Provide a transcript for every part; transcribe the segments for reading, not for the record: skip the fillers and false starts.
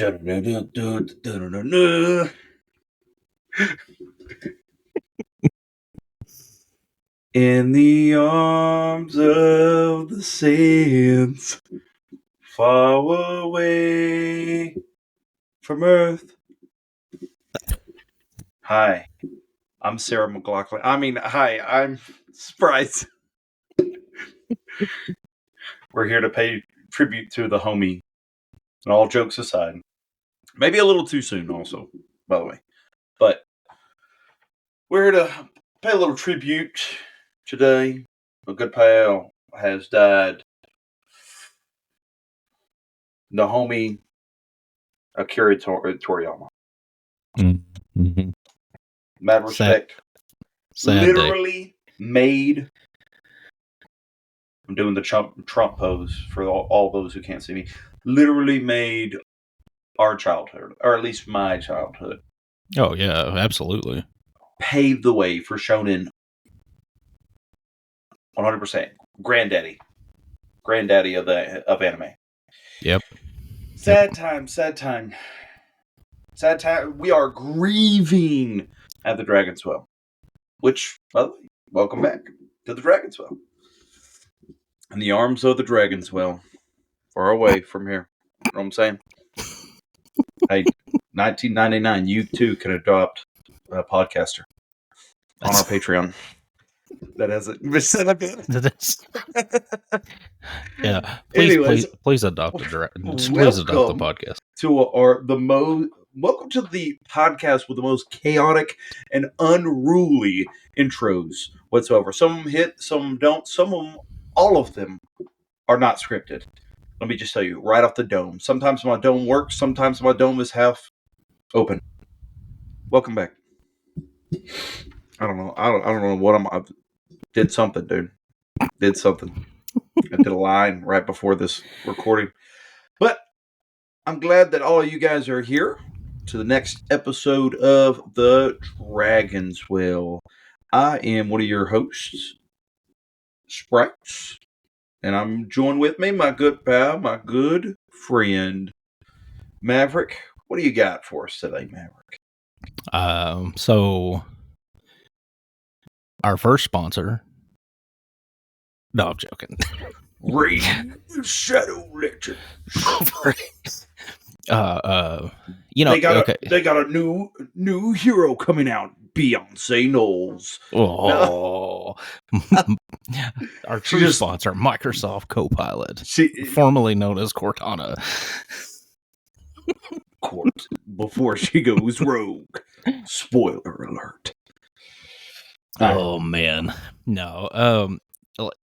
In the arms of the saints, far away from Earth. Hi, I'm Sarah McLaughlin. Hi, I'm Sprite. We're here to pay tribute to the homie. And all jokes aside, maybe a little too soon also, by the way. But we're here to pay a little tribute today. A good pal has died. The homie Akira Toriyama. Mm-hmm. Mad respect. Sad literally day. Made. I'm doing the Trump pose for all those who can't see me. Literally made our childhood, or at least my childhood. Oh yeah, absolutely. Paved the way for shonen. 100%. Granddaddy of anime. Yep. Sad time. We are grieving at the Dragon's Well. Which, by the way, welcome back to the Dragon's Well. In the arms of the Dragon's Well. Far away from here. You know what I'm saying? Hey, 1999, you too can adopt a podcaster on our Patreon. That hasn't been said again. Yeah. Please adopt the podcast. Welcome to the podcast with the most chaotic and unruly intros whatsoever. Some of them hit, some of them don't. Some of them, all of them, are not scripted. Let me just tell you, right off the dome. Sometimes my dome works. Sometimes my dome is half open. Welcome back. I don't know. I don't know what I did something, dude. Did something. I did a line right before this recording. But I'm glad that all of you guys are here to the next episode of The Dragon's Well. I am one of your hosts, Sprites. And I'm joined with me, my good pal, my good friend, Maverick. What do you got for us today, Maverick? So our first sponsor. No, I'm joking. Raid Shadow Legends. They got a new hero coming out, Beyonce Knowles. Oh, our true sponsor, Microsoft Copilot, formerly known as Cortana. Before she goes rogue. Spoiler alert. Oh man, no.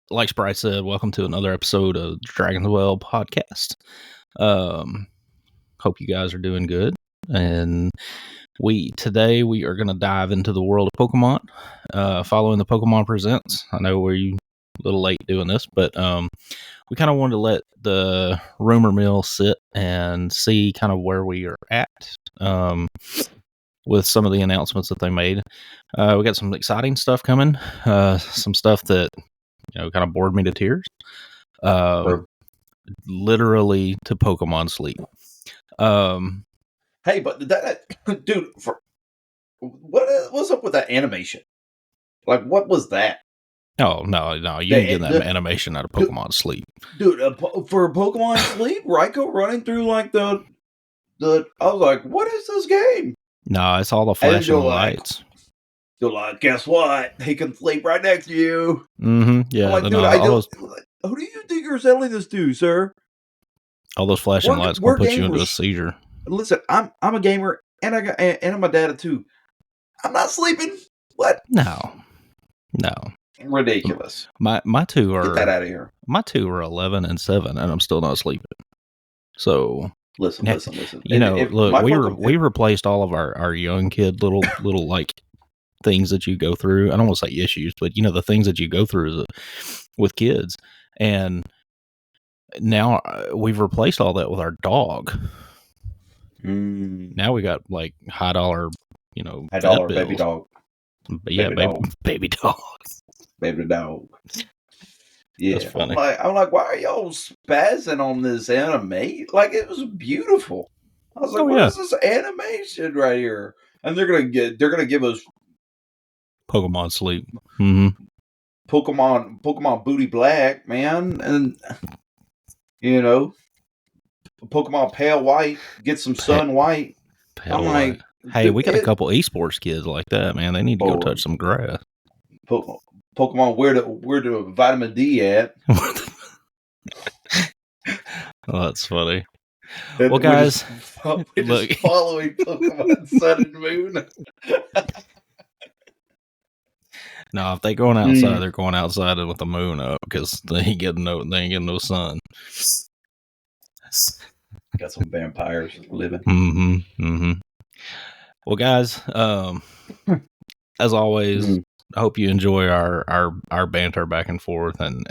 Like Sprite said, welcome to another episode of Dragon's Well podcast. Hope you guys are doing good. And today we are going to dive into the world of Pokemon, following the Pokémon Presents. I know we're a little late doing this, but we kind of wanted to let the rumor mill sit and see kind of where we are at with some of the announcements that they made. We got some exciting stuff coming, some stuff that kind of bored me to tears. Literally to Pokemon sleep. Hey, but that dude, what's up with that animation? Like, what was that? Oh no! You didn't get that animation out of Pokemon Sleep, dude. For Pokemon Sleep, Raikou running through like the. I was like, what is this game? No, it's all the flashing lights. You're like, guess what? He can sleep right next to you. Mm-hmm. Yeah. I'm like, dude, who do you think you're selling this to, sir? All those flashing lights will put you into a seizure. Listen, I'm a gamer, and I'm a dad too. I'm not sleeping. What? No. Ridiculous. My two are. Get that out of here. My two are 11 and 7, and I'm still not sleeping. So listen. Look, we replaced all of our young kid little like things that you go through. I don't want to say issues, but the things that you go through with kids, and now we've replaced all that with our dog. Now we got like high dollar, baby dog. Yeah, baby dog. Baby dog. Yeah, that's funny. I'm like, why are y'all spazzing on this anime? Like, it was beautiful. I was like, what is this animation right here? And they're gonna give us Pokemon Sleep. Mm-hmm. Pokemon Booty Black, man, and Pokemon Pale White, get some Sun White. Pale I'm White. like, Hey, we got a couple esports kids like that, man. They need to go touch some grass. Pokemon, where the vitamin D at? Oh, that's funny. And well, guys, we're just following Pokemon Sun and Moon. No, if they going outside, they're going outside with the moon up because they ain't getting no sun. Got some vampires living. Mm-hmm. Mm-hmm. Well, guys, as always, I hope you enjoy our banter back and forth, and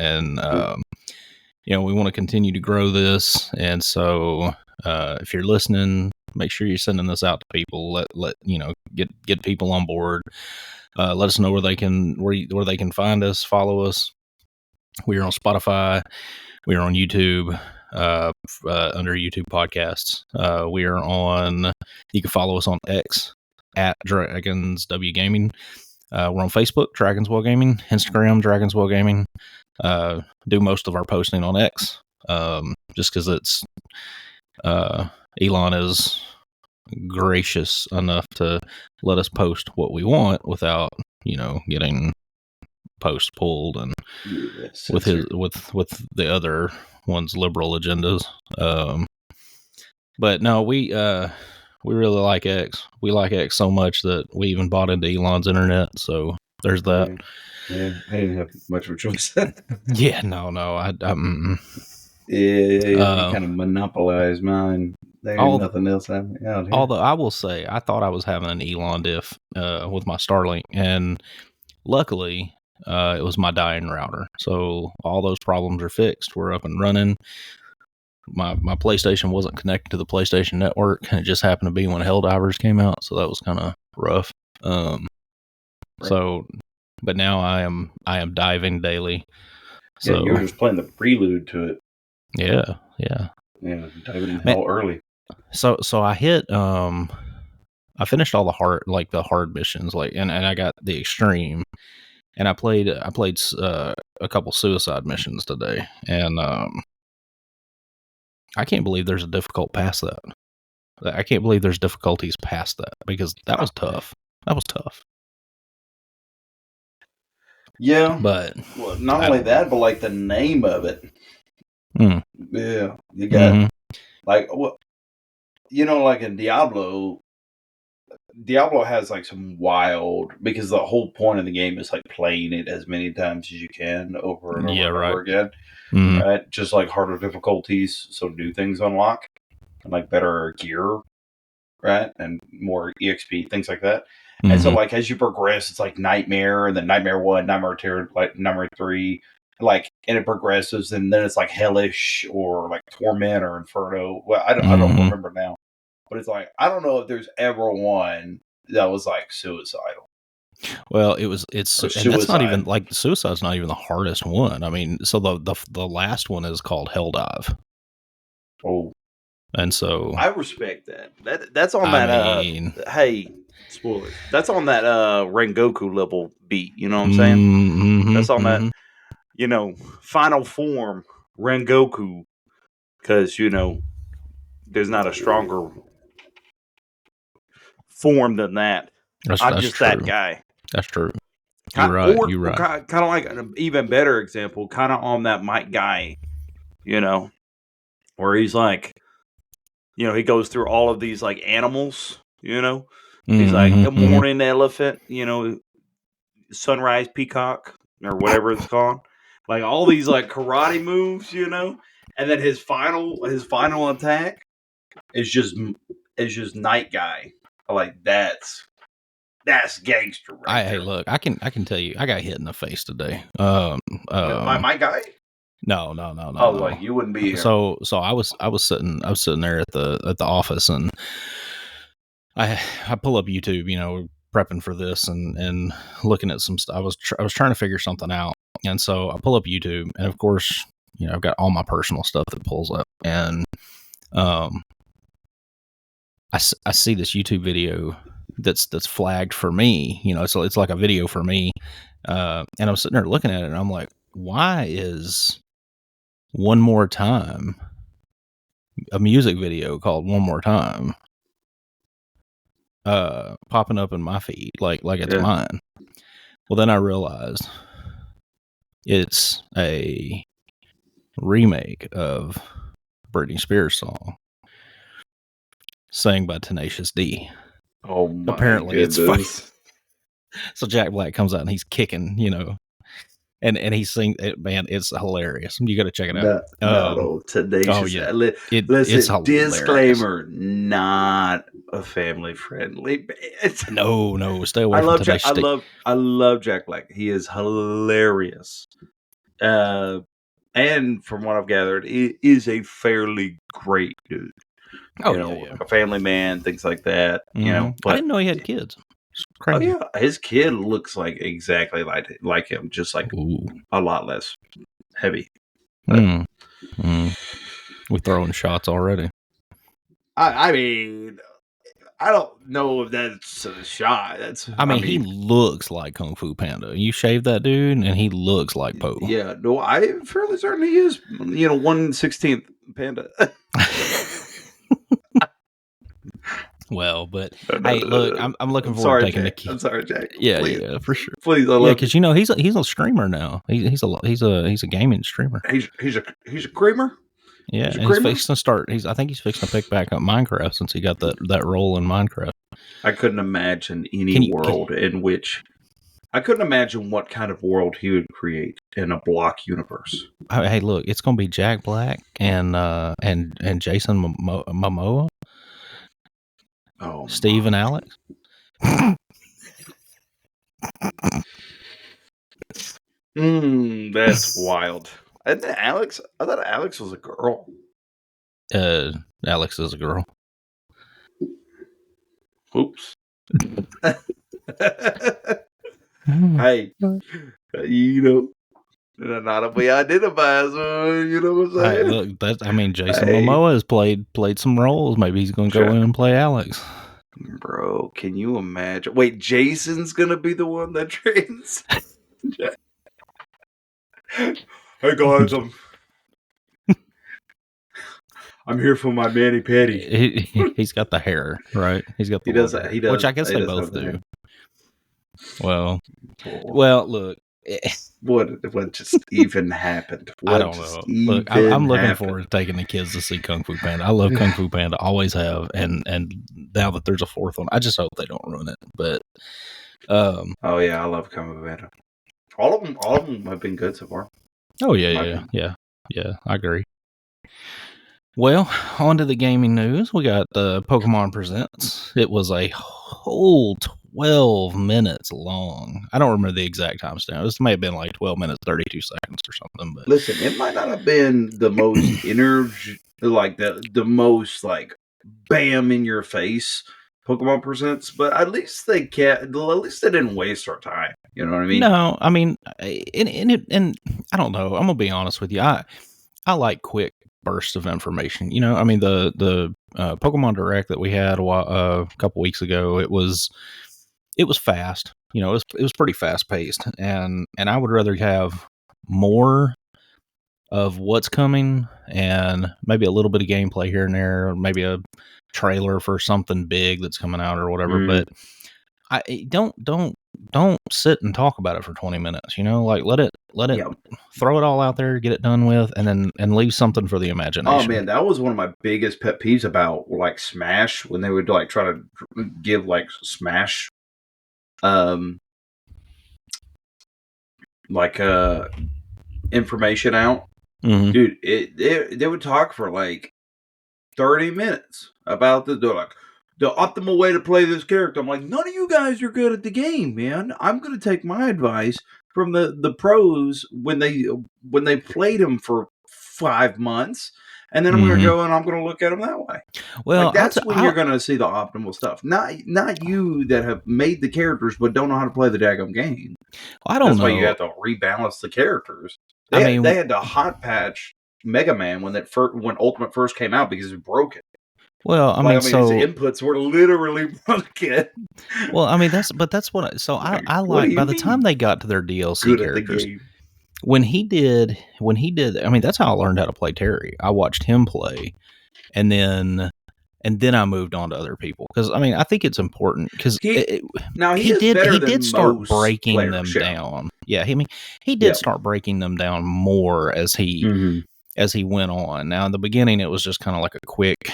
we want to continue to grow this, and so if you're listening, make sure you're sending this out to people. Let get people on board. Let us know where they can find us, follow us. We are on Spotify. We are on YouTube under YouTube podcasts. We are on. You can follow us on X at DragonsW Gaming. We're on Facebook, Dragonswell Gaming. Instagram, Dragonswell Gaming. Do most of our posting on X, just because it's Elon is gracious enough to let us post what we want without getting posts pulled and with the other one's liberal agendas. But no, we really like X. We like X so much that we even bought into Elon's internet. So there's that. Yeah, I didn't have much of a choice. Yeah, no, I you kind of monopolized mine. There ain't nothing else out here. Although I will say, I thought I was having an Elon diff with my Starlink, and luckily, it was my dying router. So all those problems are fixed. We're up and running. My PlayStation wasn't connected to the PlayStation Network, and it just happened to be when Helldivers came out, so that was kind of rough. So, but now I am diving daily. So you were just playing the prelude to it. Yeah. Diving in hell early. So I hit I finished all the hard missions, and I got the extreme, and I played a couple suicide missions today, and I can't believe there's a difficult past that. I can't believe there's difficulties past that, because that was tough. Yeah, but not only that, but like the name of it. Yeah, you got like what like in Diablo has like some wild, because the whole point of the game is like playing it as many times as you can over and over again. Right? Just like harder difficulties, so new things unlock, and like better gear, right? And more EXP, things like that. And so like as you progress, it's like Nightmare, and then Nightmare 1, Nightmare 2, like Nightmare 3, like, and it progresses, and then it's like Hellish or like Torment or Inferno. Well, I don't remember now. But it's like, I don't know if there's ever one that was like suicidal. Well, and that's not even like suicide's not even the hardest one. I mean, so the last one is called Helldive. Oh, and so I respect that. That's on that. Hey, spoilers. That's on that Rengoku level beat. You know what I'm saying? That's on that. Final form Rengoku, because there's not a stronger form than that. I'm just true. That guy. That's true. You're right. Kind of like an even better example, kind of on that Mike guy, where he's like, he goes through all of these like animals, he's like a morning elephant, sunrise peacock or whatever it's called, like all these like karate moves, and then his final attack is just Night Guy. Like that's gangster, right? Hey, look, I can tell you, I got hit in the face today. By my guy? No. Oh, like you wouldn't be here. So I was sitting there at the office, and I pull up YouTube, prepping for this and looking at some stuff. I was trying to figure something out, and so I pull up YouTube, and of course, I've got all my personal stuff that pulls up, and I see this YouTube video that's flagged for me. So it's like a video for me, and I'm sitting there looking at it, and I'm like, why is One More Time a music video called One More Time popping up in my feed like it's mine? Well, then I realized it's a remake of Britney Spears song sang by Tenacious D. Oh my Apparently goodness. it's funny. So Jack Black comes out and he's kicking, and he sings it. Man, it's hilarious. You got to check it out. No, Tenacious. Oh yeah, listen, it's hilarious. Disclaimer: not a family friendly band. No, stay away from Tenacious D. I love Jack Black. He is hilarious. And from what I've gathered, he is a fairly great dude. A family man, things like that. Mm-hmm. But I didn't know he had kids. Crazy. Oh yeah, his kid looks like exactly like him, just like a lot less heavy. We throwing shots already. I mean, I don't know if that's a shot. He looks like Kung Fu Panda. You shave that dude, and he looks like Poe. Yeah, no, I'm fairly certain he is. 1/16 Panda. Well, but hey, look, I'm looking forward to taking the kid. I'm sorry, Jack. Yeah, yeah, for sure. Please, because he's a streamer now. He's a gaming streamer. He's a creamer. Yeah, and he's fixing to start. I think he's fixing to pick back up Minecraft since he got that role in Minecraft. I couldn't imagine any world in which. I couldn't imagine what kind of world he would create in a block universe. Hey, look, it's going to be Jack Black and Jason Momoa. Oh, Steve and Alex. That's wild. I thought Alex was a girl. Alex is a girl. Oops. Hey, not if we identify as you know what I'm saying? Hey, look, Jason Momoa has played some roles. Maybe he's going to go in and play Alex. Bro, can you imagine? Wait, Jason's going to be the one that trains? Hey guys, I'm here for my mani-pedi. He's got the hair, right? He's got the hair. He does. Which I guess they both do. Well, look. What just even happened? I don't know. Look, I'm looking forward to taking the kids to see Kung Fu Panda. I love Kung Fu Panda, always have, and now that there's a fourth one, I just hope they don't ruin it. But oh yeah, I love Kung Fu Panda. All of them have been good so far. Oh yeah, I agree. Well, on to the gaming news. We got the Pokémon Presents. It was a whole 12 minutes long. I don't remember the exact timestamp. This may have been like 12 minutes, 32 seconds or something. But listen, it might not have been the most energy, like the most like bam in your face Pokemon Presents, but at least they didn't waste our time. You know what I mean? No, I mean, and I don't know. I'm gonna be honest with you. I like quick bursts of information. The Pokemon Direct that we had a couple weeks ago, it was fast. It was pretty fast paced, and I would rather have more of what's coming and maybe a little bit of gameplay here and there, or maybe a trailer for something big that's coming out or whatever. But I don't sit and talk about it for 20 minutes. Like let it throw it all out there, get it done with, and leave something for the imagination. Oh man, that was one of my biggest pet peeves about like Smash, when they would like try to give like Smash information out. Mm-hmm. Dude, they would talk for like 30 minutes about the optimal way to play this character. I'm like, none of you guys are good at the game, man. I'm going to take my advice from the pros when they played him for 5 months, and then I'm going to go and I'm going to look at them that way. Well, that's when you're going to see the optimal stuff. Not you that have made the characters but don't know how to play the daggum game. Well, I don't know. That's why you have to rebalance the characters. They had to hot patch Mega Man when Ultimate first came out because it was broken. Well, I Like, mean, I mean, his so inputs were literally broken. well, I mean that's what Like, I what do like by you the time mean they got to their DLC good at the characters. game? When he did, I mean, that's how I learned how to play Terry. I watched him play, and then I moved on to other people because I mean I think it's important because He now he he is did better he did than start most breaking players. them Yeah. down. Yeah, I mean he did Yeah. start breaking them down more Mm-hmm. as he went on. Now in the beginning it was just kind of like a quick.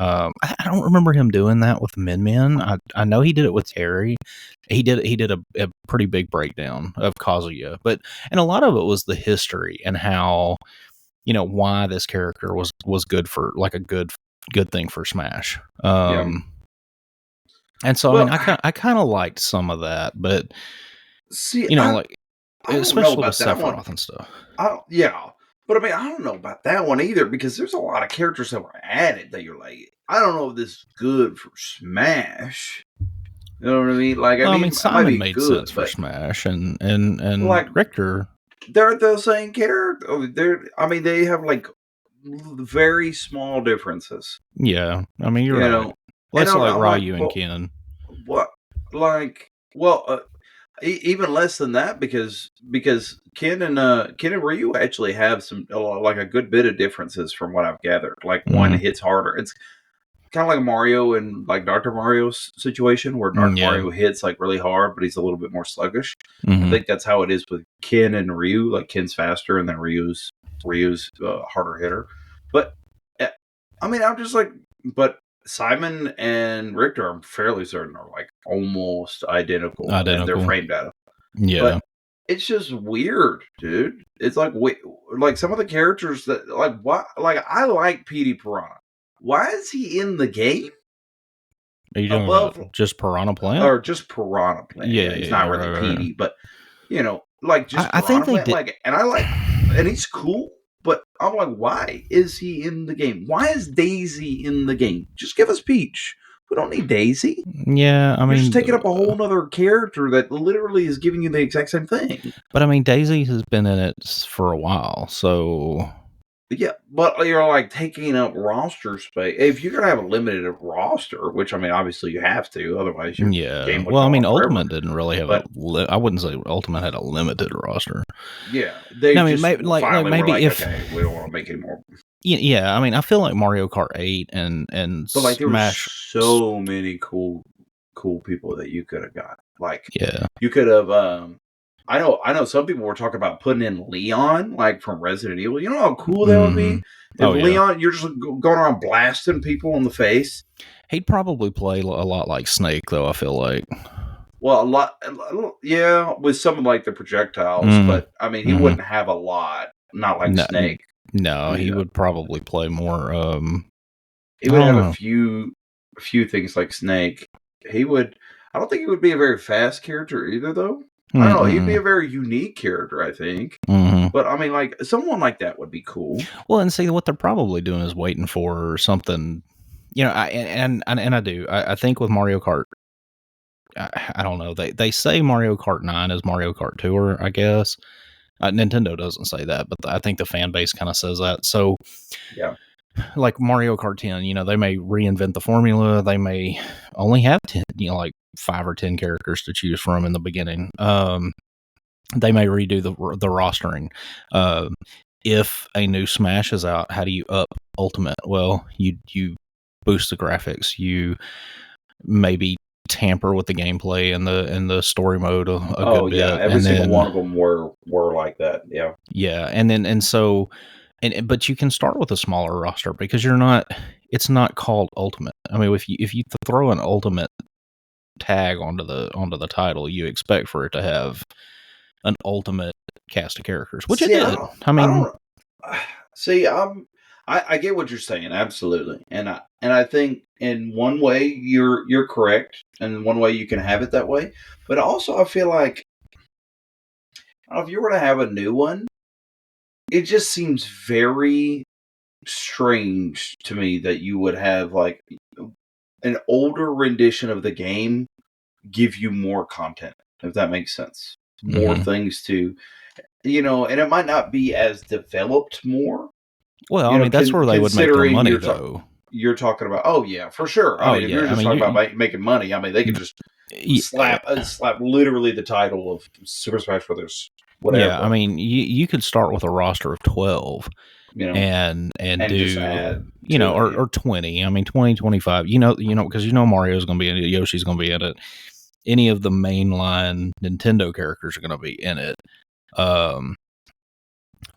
I don't remember him doing that with Min Min. I know he did it with Terry. He did a pretty big breakdown of Kazuya, and a lot of it was the history and how why this character was good for like a good thing for Smash. Yeah. And so I mean Well, I kind of liked some of that, but see, like I don't know especially with about that one. Sephiroth and stuff. Yeah, but I mean, I don't know about that one either because there's a lot of characters that were added that you're like, I don't know if this is good for Smash. You know what I mean? Like, I Well, I mean, mean it might Simon be made good, sense for but Smash, and like, Richter. they're the same character. I mean, they have like very small differences. Yeah, I mean you're You right. know, Well, and it's like I'm like, Ryu and well, Ken. what? Like, well, even less than that because Ken and Ryu actually have like a good bit of differences from what I've gathered. Like one hits harder. It's kind of like Mario and like Dr. Mario's situation where Dr. Yeah. Mario hits like really hard, but he's a little bit more sluggish. I Mhm. think that's how it is with Ken and Ryu. Like Ken's faster, and then Ryu's harder hitter. But I mean, I'm just like, but Simon and Richter, I'm fairly certain, are like almost identical, and they're Identical. frame data. Yeah. But it's just weird, dude. It's like like some of the characters that like what like I like Petey Piranha. Why is he in the game Are you talking above about just Piranha Plant? or just Piranha Plant? Yeah, Yeah, he's not really right. Petey, but like just I think Piranha they Plant. did. Like, and he's cool. But I'm like, why is he in the game? Why is Daisy in the game? Just give us Peach. We don't need Daisy. Yeah, I You're mean, just taking up a whole nother character that literally is giving you the exact same thing. but I mean, Daisy has been in it for a while, so Yeah, but you're like taking up roster space. If you're gonna have a limited roster, which I mean, obviously you have to, otherwise your game would Well, go I mean, on forever. Ultimate didn't really have But I wouldn't say Ultimate had a limited roster. yeah, they No, I mean, just finally were maybe like, if okay, we don't want to make any more. yeah, I mean, I feel like Mario Kart 8 and But like, there were Smash. so many cool people that you could have got. Like, Yeah, you could have. I know. Some people were talking about putting in Leon, like from Resident Evil. You know how cool that would be if Leon, you're just going around blasting people in the face. he'd probably play a lot like Snake, though. I feel like. Well, a lot, yeah, with some of like the projectiles, but I mean, he wouldn't have a lot. Not like Snake. No, he would probably play more. He would have a few things like Snake. He would. I don't think he would be a very fast character either, though. I don't know. He'd be a very unique character, I think. But I mean, like someone like that would be cool. Well, and see what they're probably doing is waiting for something. And I do. I think with Mario Kart, I don't know. They say Mario Kart 9 is Mario Kart Tour, I guess. Nintendo doesn't say that, but I think the fan base kind of says that. So, yeah, like Mario Kart 10, they may reinvent the formula. They may only have 10, like 5 or 10 characters to choose from in the beginning. They may redo the rostering. If a new Smash is out, how do you up Ultimate? Well, you boost the graphics. You maybe tamper with the gameplay and the story mode a good bit. Every single one of them were like that. But you can start with a smaller roster because it's not called Ultimate. I mean, if you throw an Ultimate tag onto the title, you expect for it to have an ultimate cast of characters, which it did. I get what you're saying, absolutely, and I think in one way you're correct, and in one way you can have it that way, but also I feel like if you were to have a new one, it just seems very strange to me that you would have like an older rendition of the game give you more content, if that makes sense. More things to, and it might not be as developed more. Well, I mean, that's where they would make their money, though. you're talking about. Oh yeah, for sure. I Oh mean, if yeah, you're I just mean, talking about making money, I mean, they could just slap literally the title of Super Smash Brothers, yeah. whatever. I mean, you could start with a roster of 12 You know, and and just do, add you to know, it. or 20. I mean, 20, 25. Because Mario's going to be in it, Yoshi's going to be in it. Any of the mainline Nintendo characters are going to be in it.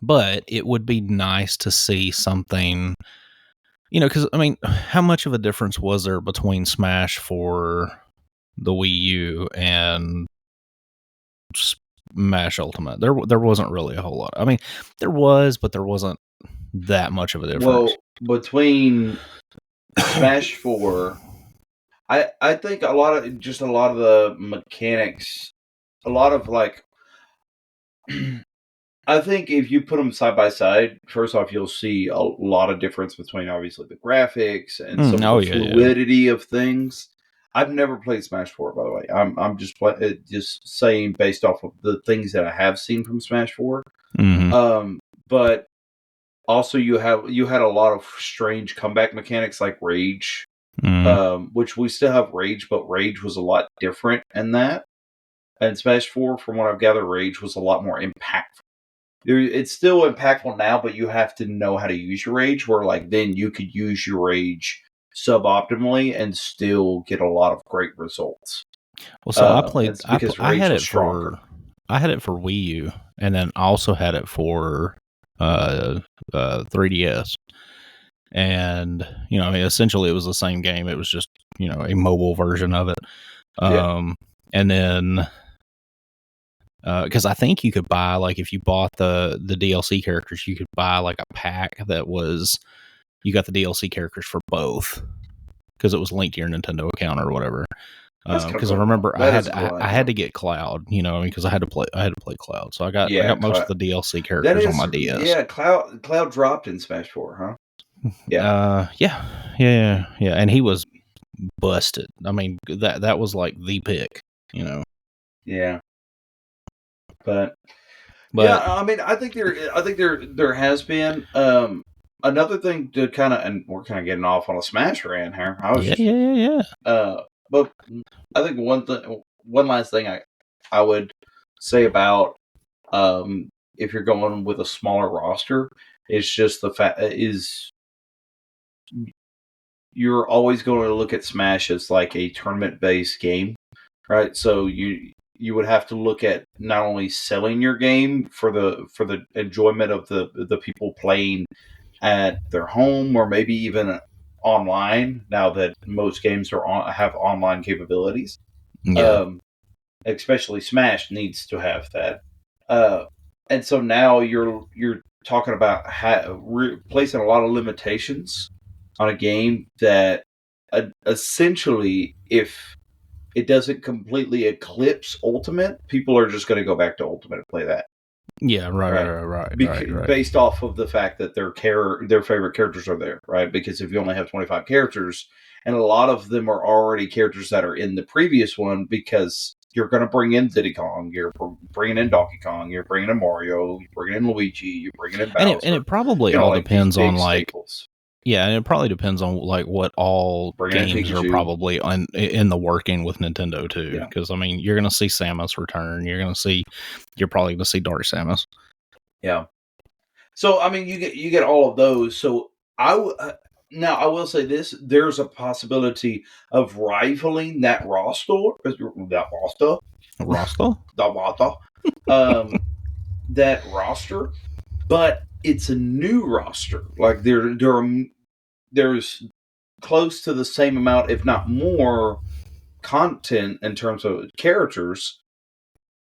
But it would be nice to see something, because I mean, how much of a difference was there between Smash for the Wii U and Smash Ultimate? There wasn't really a whole lot. I mean, there was, but there wasn't that much of a difference. Well, between Smash 4, I think a lot of the mechanics, a lot of like. I think if you put them side by side, first off, you'll see a lot of difference between obviously the graphics and some of the fluidity of things. I've never played Smash 4, by the way. I'm just just saying based off of the things that I have seen from Smash 4. Mm-hmm. But also you had a lot of strange comeback mechanics like Rage, which we still have Rage, but Rage was a lot different in that. And Smash 4, from what I've gathered, Rage was a lot more impactful. It's still impactful now, but you have to know how to use your rage, where like then you could use your rage suboptimally and still get a lot of great results. Well, so I played because I had it stronger. I had it for Wii U, and then also had it for 3DS. And I mean, essentially it was the same game. It was just a mobile version of it. And then because I think you could buy, like, if you bought the DLC characters, you could buy like a pack that was, you got the DLC characters for both because it was linked to your Nintendo account or whatever. Because I remember I had to get Cloud, because I had to play Cloud, so I got most of the DLC characters on my DS. Yeah, Cloud dropped in Smash 4, huh? Yeah. Yeah, and he was busted. I mean, that was like the pick, Yeah. But yeah, I mean, I think there has been another thing to kind of, and we're kind of getting off on a Smash rant here. But I think one last thing I would say about if you're going with a smaller roster is just the fact is you're always going to look at Smash as like a tournament based game, right? So you would have to look at not only selling your game for the enjoyment of the people playing at their home or maybe even online. Now that most games have online capabilities, especially Smash needs to have that. And so now you're talking about placing a lot of limitations on a game that essentially, if it doesn't completely eclipse Ultimate, people are just going to go back to Ultimate and play that. Yeah, right. Based off of the fact that their favorite characters are there, right? Because if you only have 25 characters, and a lot of them are already characters that are in the previous one, because you're going to bring in Diddy Kong, you're bringing in Donkey Kong, you're bringing in Mario, you're bringing in Luigi, you're bringing in Bowser. And it probably all depends on like staples. Yeah, and it probably depends on like what all games are probably in the working with Nintendo too. Because I mean, you're going to see Samus return. You're probably going to see Dark Samus. Yeah. So I mean, you get all of those. So now I will say this: there's a possibility of rivaling that roster, that roster, but it's a new roster. Like there's close to the same amount, if not more, content in terms of characters,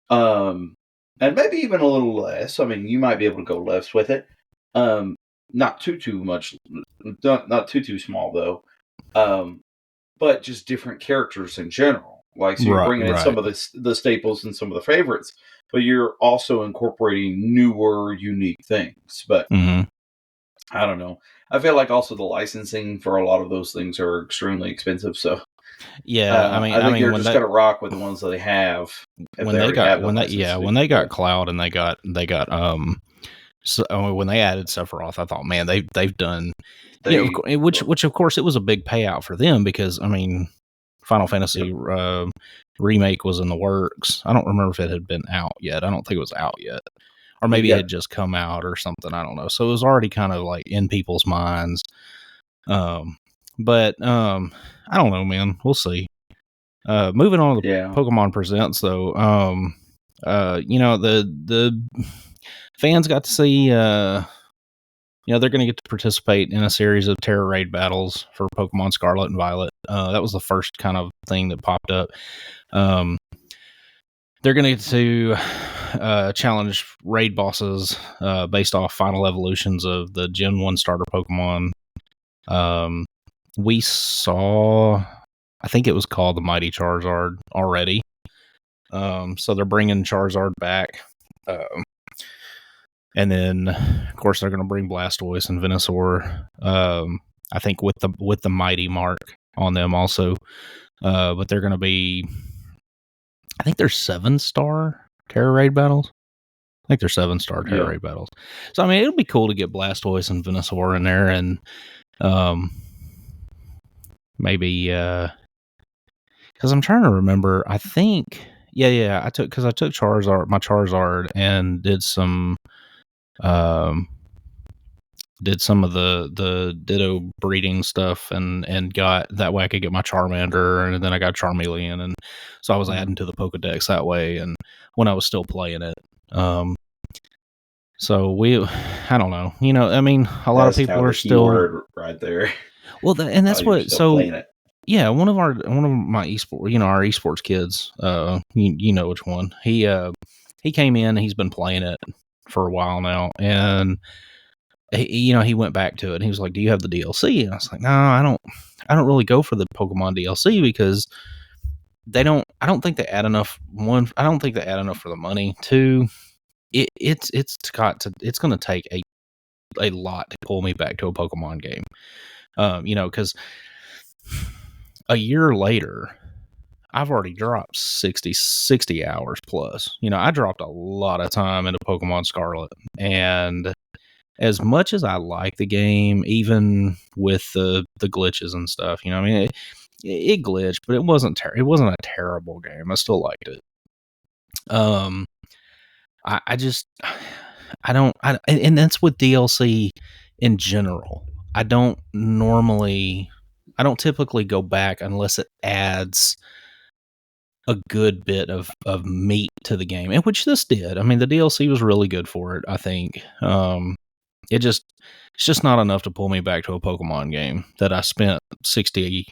and maybe even a little less. I mean, you might be able to go less with it. Not too much, not too small though. But just different characters in general. Like, so you're bringing in some of the staples and some of the favorites, but you're also incorporating newer, unique things. But I don't know. I feel like also the licensing for a lot of those things are extremely expensive. So yeah, I think you're just gonna rock with the ones that they have. When they got Cloud and they got So when they added Sephiroth, I thought, man, they've done, They which of course it was a big payout for them because I mean, Final Fantasy remake was in the works. I don't remember if it had been out yet. I don't think it was out yet, or maybe it had just come out or something. I don't know. So it was already kind of like in people's minds. But I don't know, man. We'll see. Moving on to the Pokemon Presents, though. The fans got to see. They're going to get to participate in a series of Tera Raid battles for Pokemon Scarlet and Violet. That was the first kind of thing that popped up. They're going to get to challenge raid bosses based off final evolutions of the Gen 1 starter Pokemon. We saw, I think it was called the Mighty Charizard already. So they're bringing Charizard back. And then, of course, they're going to bring Blastoise and Venusaur. I think with the Mighty mark on them also. But they're going to be, I think they're 7-star Tera Raid battles. I think they're 7-star Tera Raid battles. So I mean, it'll be cool to get Blastoise and Venusaur in there, and maybe because I'm trying to remember. I think I took Charizard, my Charizard, and did some of the Ditto breeding stuff, and got that way I could get my Charmander, and then I got Charmeleon, and so I was adding to the Pokedex that way, and when I was still playing it. So I don't know. I mean, a lot of people are still right there. Well, and that's what. So yeah, one of my esports, our esports kids, you know which one. He came in. He's been playing it for a while now, and he went back to it. And he was like, "Do you have the DLC?" And I was like, "No, I don't really go for the Pokemon DLC because they don't. I don't think they add enough. One, I don't think they add enough for the money. Two, it's going to take a lot to pull me back to a Pokemon game. Because a year later, I've already dropped 60 hours plus. I dropped a lot of time into Pokemon Scarlet, and as much as I like the game, even with the glitches and stuff, I mean, it glitched, but it wasn't a terrible game. I still liked it. And that's with DLC in general. I don't typically go back unless it adds a good bit of meat to the game, and which this did. I mean, the DLC was really good for it, I think. It's just not enough to pull me back to a Pokemon game that I spent 60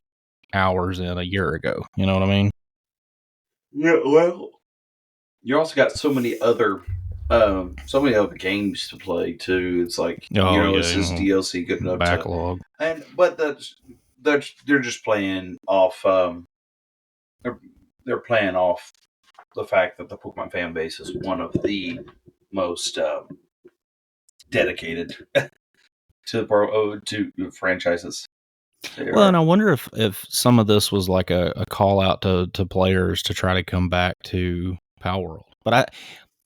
hours in a year ago. You know what I mean? Yeah, well, you also got so many other games to play too. It's like is this DLC good enough? Backlog. But they're just playing off. They're playing off the fact that the Pokemon fan base is one of the most dedicated to franchises. Well, and I wonder if some of this was like a call out to players to try to come back to Power World, but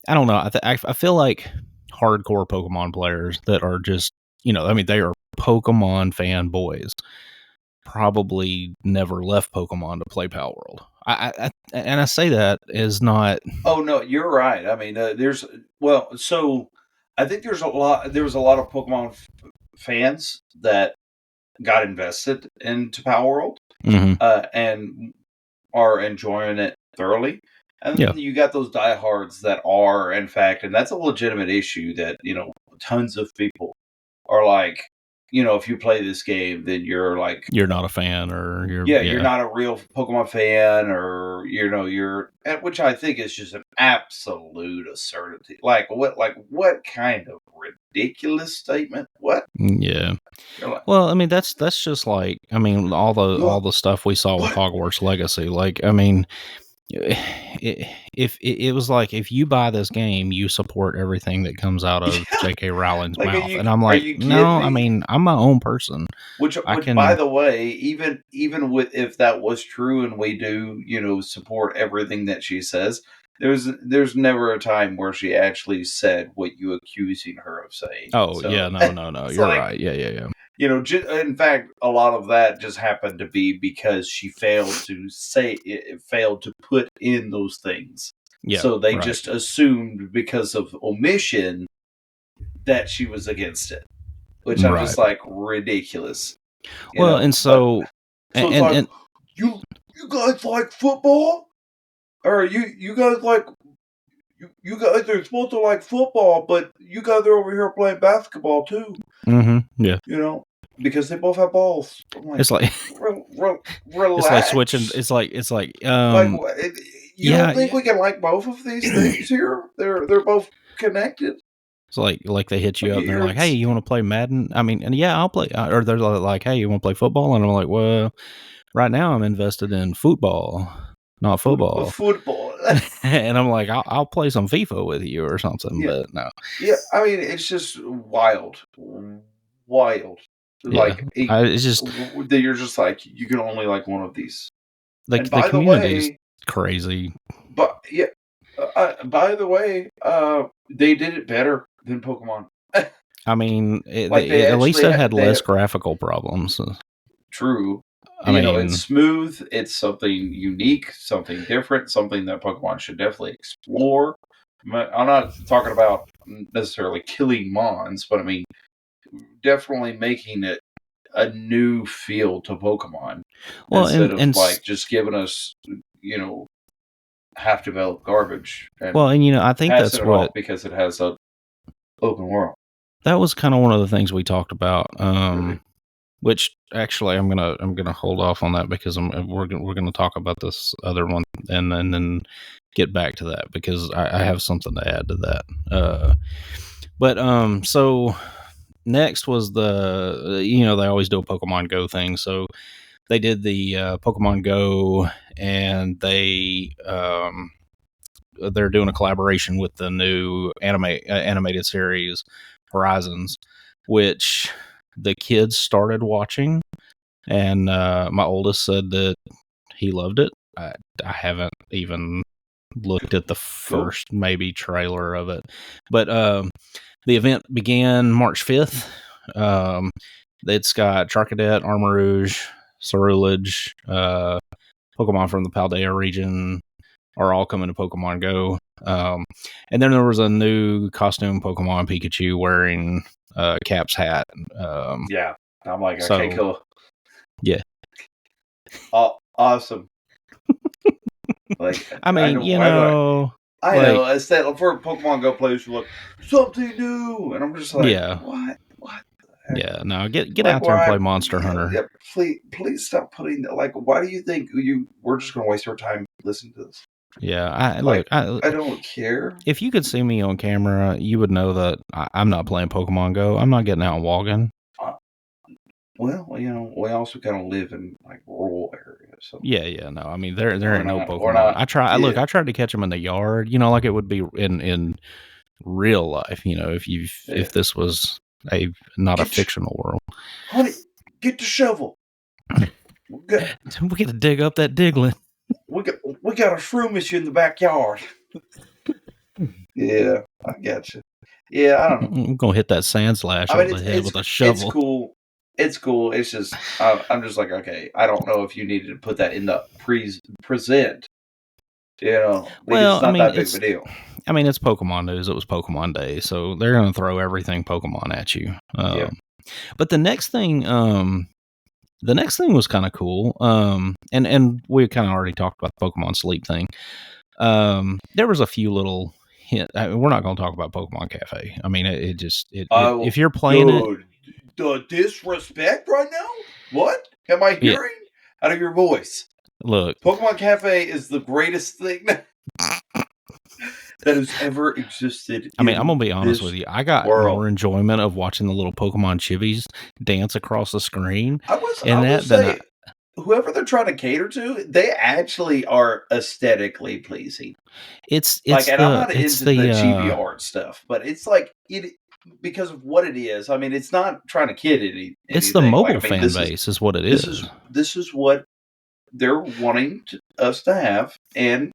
I don't know. I feel like hardcore Pokemon players that are just I mean, they are Pokemon fanboys. Probably never left Pokemon to play Power World. I say that is not. Oh no, you're right. I mean, so I think there was a lot of Pokemon fans that got invested into Power World, and are enjoying it thoroughly. And then you got those diehards that are, in fact, and that's a legitimate issue that tons of people are like, if you play this game, then you're like, you're not a fan, or you're not a real Pokemon fan, or you're, which I think is just an absolute absurdity. Like what kind of ridiculous statement? What? Yeah. Well, I mean, that's just like, I mean, all the stuff we saw with Hogwarts Legacy. Like, I mean, if it was like, if you buy this game, you support everything that comes out of J.K. Rowling's mouth, and I'm like, no, I mean, I'm my own person. Which by the way, even with, if that was true, and we do support everything that she says, there's never a time where she actually said what you accusing her of saying. Oh, So, yeah, no. You're like, right. Yeah. In fact, a lot of that just happened to be because she failed to say it, failed to put in those things. Yeah, So they right. just assumed because of omission that she was against it, which I'm just like ridiculous. Well, and so it's like you guys like football, or you guys like you guys are supposed to like football, but you guys are over here playing basketball too. Yeah. Because they both have balls. I'm like, It's like relax. It's like switching. It's like you don't think we can like both of these things here? They're both connected. It's like they hit you up and they're like, "Hey, you want to play Madden?" I mean, and yeah, I'll play. Or they're like, "Hey, you want to play football?" And I'm like, "Well, right now I'm invested in football, not football." Football. And I'm like, I'll play some FIFA with you or something. Yeah. But no. Yeah, I mean, it's just wild. Like, yeah, it's just that you're just like, you can only like one of these. like the community is crazy. But yeah, by the way, they did it better than Pokemon. I mean, at least it had less graphical problems. True. I mean, it's smooth. It's something unique, something different, something that Pokemon should definitely explore. I'm not talking about necessarily killing Mons, but I mean, definitely making it a new feel to Pokemon. Well, instead of like just giving us, half developed garbage. And I think that's what, because it has a open world. That was kind of one of the things we talked about. Really? Which actually I'm gonna hold off on that because we're gonna talk about this other one and then get back to that because I have something to add to that. But so next was they always do a Pokemon Go thing, so they did the Pokemon Go and they're doing a collaboration with the new animated series Horizons, which the kids started watching, and my oldest said that he loved it. I haven't even looked at the first maybe trailer of it, but the event began March 5th. It's got Charcadet, Armarouge, Cerulege, Pokemon from the Paldea region are all coming to Pokemon Go. And then there was a new costume Pokemon Pikachu wearing Cap's hat. Yeah. I'm like, okay, cool. Yeah. Awesome. I mean, I know. Instead, for Pokemon Go players, you're like, something new. And I'm just like, yeah. What? Yeah, no, get out there and play Monster Hunter. Yeah, please stop putting that. Like, why do you think we're just going to waste our time listening to this? Yeah, I don't care. If you could see me on camera, you would know that I'm not playing Pokemon Go. I'm not getting out and walking. Well, we also kind of live in like rural areas. So. Yeah, no. I mean, there ain't no Pokemon. I tried to catch them in the yard, like it would be in real life. If this was not a fictional world. Honey, get the shovel. We got to dig up that Diglett. We got a shroom issue in the backyard. Yeah, I got you. Yeah, I don't know. I'm gonna hit that Sandslash over the head with a shovel. It's cool. It's just I'm just like, okay, I don't know if you needed to put that in the present. Well, it's not that big of a deal. I mean, it's Pokemon news. It was Pokemon Day, so they're gonna throw everything Pokemon at you. Yeah. But the next thing was kind of cool. And we kind of already talked about the Pokemon Sleep thing. There was a few little hint. We're not going to talk about Pokemon Cafe. I mean, if you're playing it, the disrespect right now. What am I hearing out of your voice? Look, Pokemon Cafe is the greatest thing that has ever existed. I mean, I'm gonna be honest with you. I got more enjoyment of watching the little Pokemon chivis dance across the screen. Whoever they're trying to cater to, they actually are aesthetically pleasing. I'm not into the chibi art stuff, but it's like because of what it is. I mean, it's not trying to kid anything. It's the mobile fan base, is what it is. This is what they're wanting us to have, and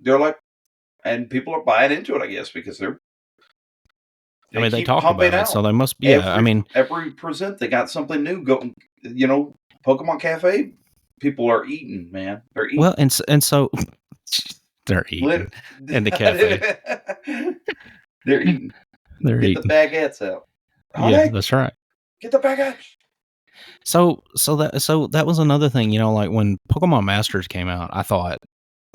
they're like, and people are buying into it, I guess, because they they keep talk pumping about it, so out they must. Yeah, every present they got something new going. Pokemon Cafe, people are eating, man. They're eating. well, and so they're eating in the cafe. They're eating. They're Get eating. the baguettes out. Yeah, Honey, that's right. get the baguettes. So that was another thing, like when Pokemon Masters came out, I thought,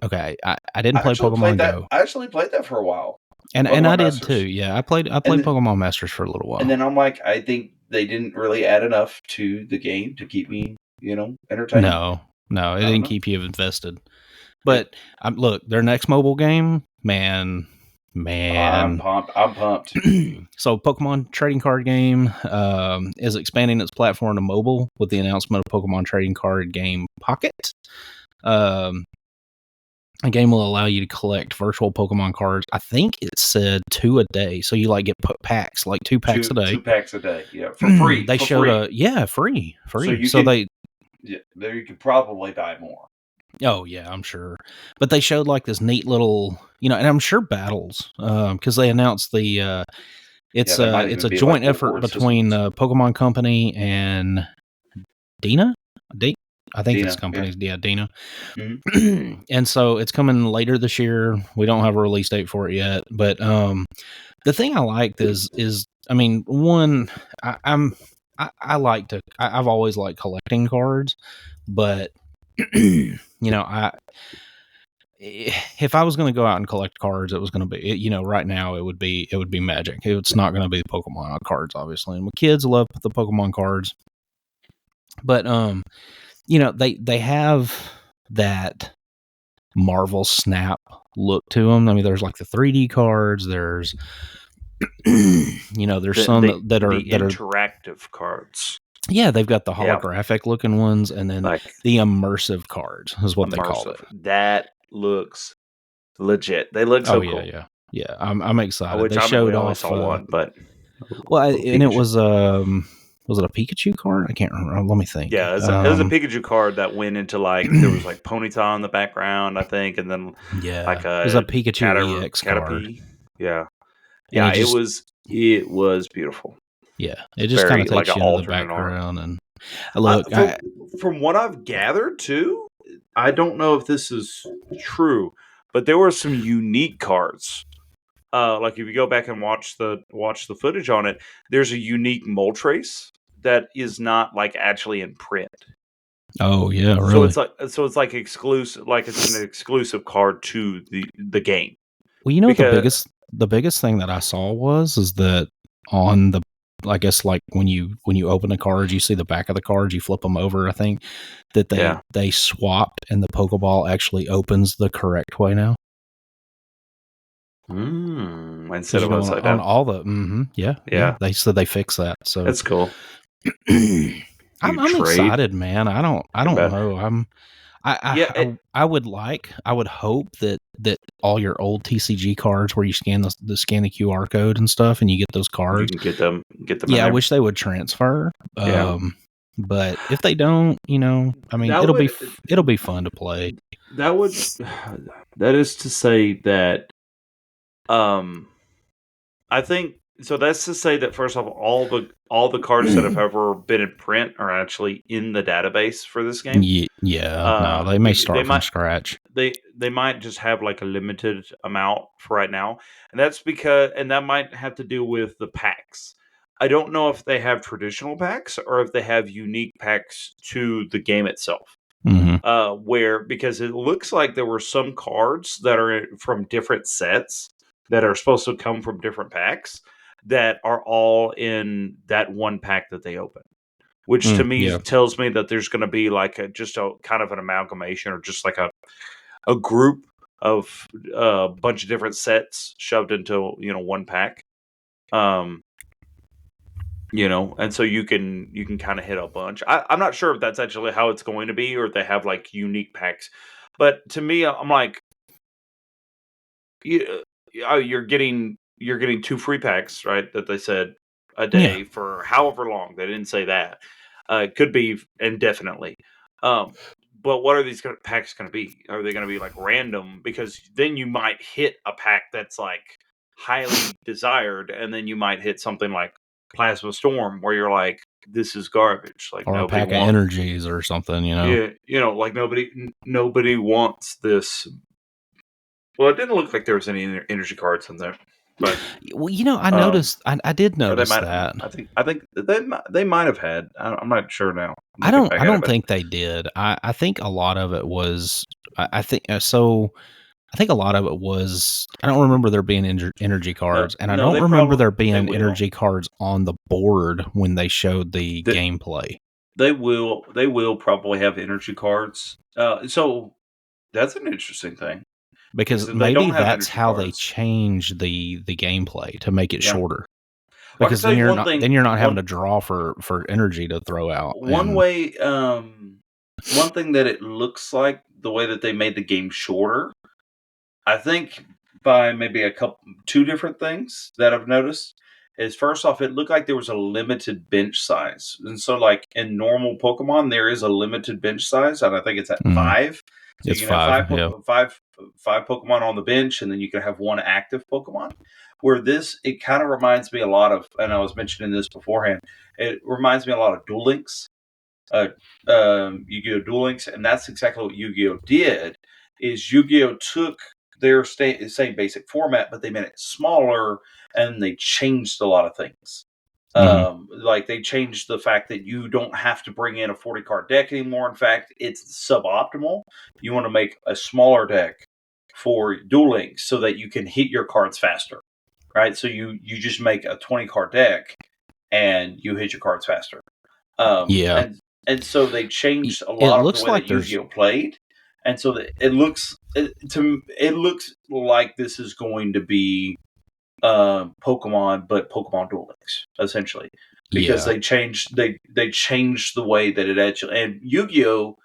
okay, I didn't play Pokemon Go. I actually played that for a while. And Pokemon I did Masters. too. Yeah, I played Pokemon Masters for a little while. And then I'm like, I think they didn't really add enough to the game to keep me, entertained. No, it didn't keep you invested. But look, their next mobile game, man. I'm pumped. So Pokemon Trading Card Game is expanding its platform to mobile with the announcement of Pokemon Trading Card Game Pocket. A game will allow you to collect virtual Pokemon cards. I think it said 2 a day. So you get packs, like 2 packs a day. 2 packs a day, yeah, for free. They showed free. There you could probably buy more. Oh yeah, I'm sure. But they showed this neat little, and I'm sure battles, because they announced it's a joint effort between Pokemon Company and Dina. I think this company's Dina. Mm-hmm. And so it's coming later this year. We don't have a release date for it yet, but the thing I liked is one, I've always liked collecting cards, but if I was going to go out and collect cards, it was going to be, right now it would be Magic. It's not going to be Pokemon cards, obviously. And my kids love the Pokemon cards, but they have that Marvel Snap look to them. I mean, there's the 3D cards. There's there's some that are interactive cards. Yeah, they've got the holographic looking ones, and then the immersive cards is what they call it. That looks legit. They look so cool. Yeah. I'm excited. They showed off one, but and it was it a Pikachu card? I can't remember. Let me think. Yeah, it was a Pikachu card that went into there was Ponyta in the background, I think, and then it was a Pikachu EX card. Yeah, it was beautiful. Yeah, it just kind of takes you into the background. And look, from what I've gathered too, I don't know if this is true, but there were some unique cards. If you go back and watch the footage on it, there's a unique Moltres that is not actually in print. Oh yeah, really? So it's exclusive, it's an exclusive card to the game. Well, the biggest thing that I saw is that on the, I guess when you open a card, you see the back of the cards, you flip them over. I think that they swapped, and the Pokeball actually opens the correct way now. Instead of upside down. On all the yeah. They said they fixed that, so that's cool. I'm excited, man. I don't know. I would hope that all your old TCG cards where you scan the QR code and stuff, and you get those cards, you can get them. Yeah, I wish they would transfer. But if they don't, it'll be fun to play. That is to say that, I think so. That's to say that first off, all the cards that have ever been in print are actually in the database for this game. No, they may start from scratch. They might just have a limited amount for right now, and that's because that might have to do with the packs. I don't know if they have traditional packs or if they have unique packs to the game itself. Mm-hmm. Because it looks like there were some cards that are from different sets that are supposed to come from different packs that are all in that one pack that they open, which to me tells me that there's going to be just a kind of an amalgamation, or just a group of a bunch of different sets shoved into one pack. And so you can kind of hit a bunch. I'm not sure if that's actually how it's going to be, or if they have unique packs. But to me, I'm you're getting 2 free packs, right? That they said a day for however long. They didn't say that. It could be indefinitely. but what are these packs going to be? Are they going to be like random? Because then you might hit a pack that's like highly desired, and then you might hit something like Plasma Storm, where you're like, this is garbage. Like or a nobody pack of wants. energies or something, you know. Yeah, like nobody wants this. Well, it didn't look like there was any energy cards in there, but Well, I noticed. I did or they notice might. that. I think they might have had. I'm not sure now. I don't think they did. I think a lot of it was. I think so. I think a lot of it was. I don't remember there being energy cards, and I no, don't remember there they being will. energy cards on the board when they showed the gameplay. They will probably have energy cards. So that's an interesting thing. Because if they maybe don't have that's energy how they cards- change the gameplay to make it Yeah. shorter. Well, I Because can tell then you you're one not thing- then you're not having one- to draw for energy to throw out. One And way, one thing that it looks like the way that they made the game shorter, I think by maybe two different things that I've noticed is first off, it looked like there was a limited bench size, and so like in normal Pokemon, there is a limited bench size, and I think it's at 5. So It's you can have 5, five Pokemon on the bench, and then you can have one active Pokemon. Where it kind of reminds me a lot of, and I was mentioning this beforehand, it reminds me a lot of Duel Links, Yu-Gi-Oh! Duel Links, and that's exactly what Yu-Gi-Oh! Did. Is Yu-Gi-Oh! Took their same basic format, but they made it smaller, and they changed a lot of things. Like they changed the fact that you don't have to bring in a 40 card deck anymore. In fact, it's suboptimal. You want to make a smaller deck for Duel Links so that you can hit your cards faster, right? So you just make a 20 card deck and you hit your cards faster. And so they changed a lot of the way that Yu-Gi-Oh! Played, and so it looks like this is going to be Pokemon, but Pokemon Duel Links, essentially, because they changed the way that it actually, and Yu-Gi-Oh!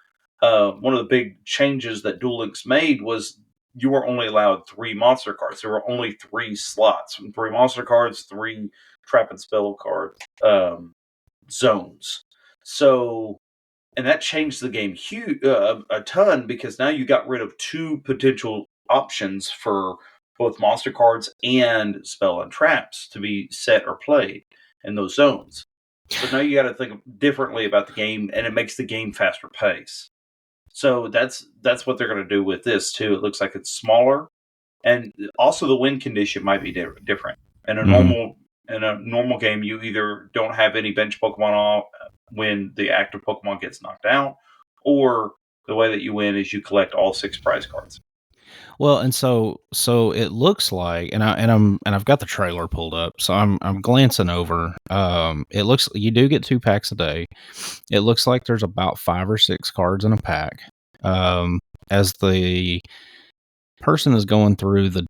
One of the big changes that Duel Links made was you were only allowed 3 monster cards. There were only 3 slots, 3 monster cards, 3 trap and spell card zones. So, and that changed the game a ton, because now you got rid of 2 potential options for both monster cards and spell and traps to be set or played in those zones. So now you got to think differently about the game, and it makes the game faster pace. So that's what they're going to do with this too. It looks like it's smaller, and also the win condition might be different. In a normal game, you either don't have any bench Pokemon off when the active Pokemon gets knocked out, or the way that you win is you collect all 6 prize cards. Well, and so it looks like, and I've got the trailer pulled up, so I'm glancing over. It looks, you do get 2 packs a day. It looks like there's about 5 or 6 cards in a pack. As the person is going through the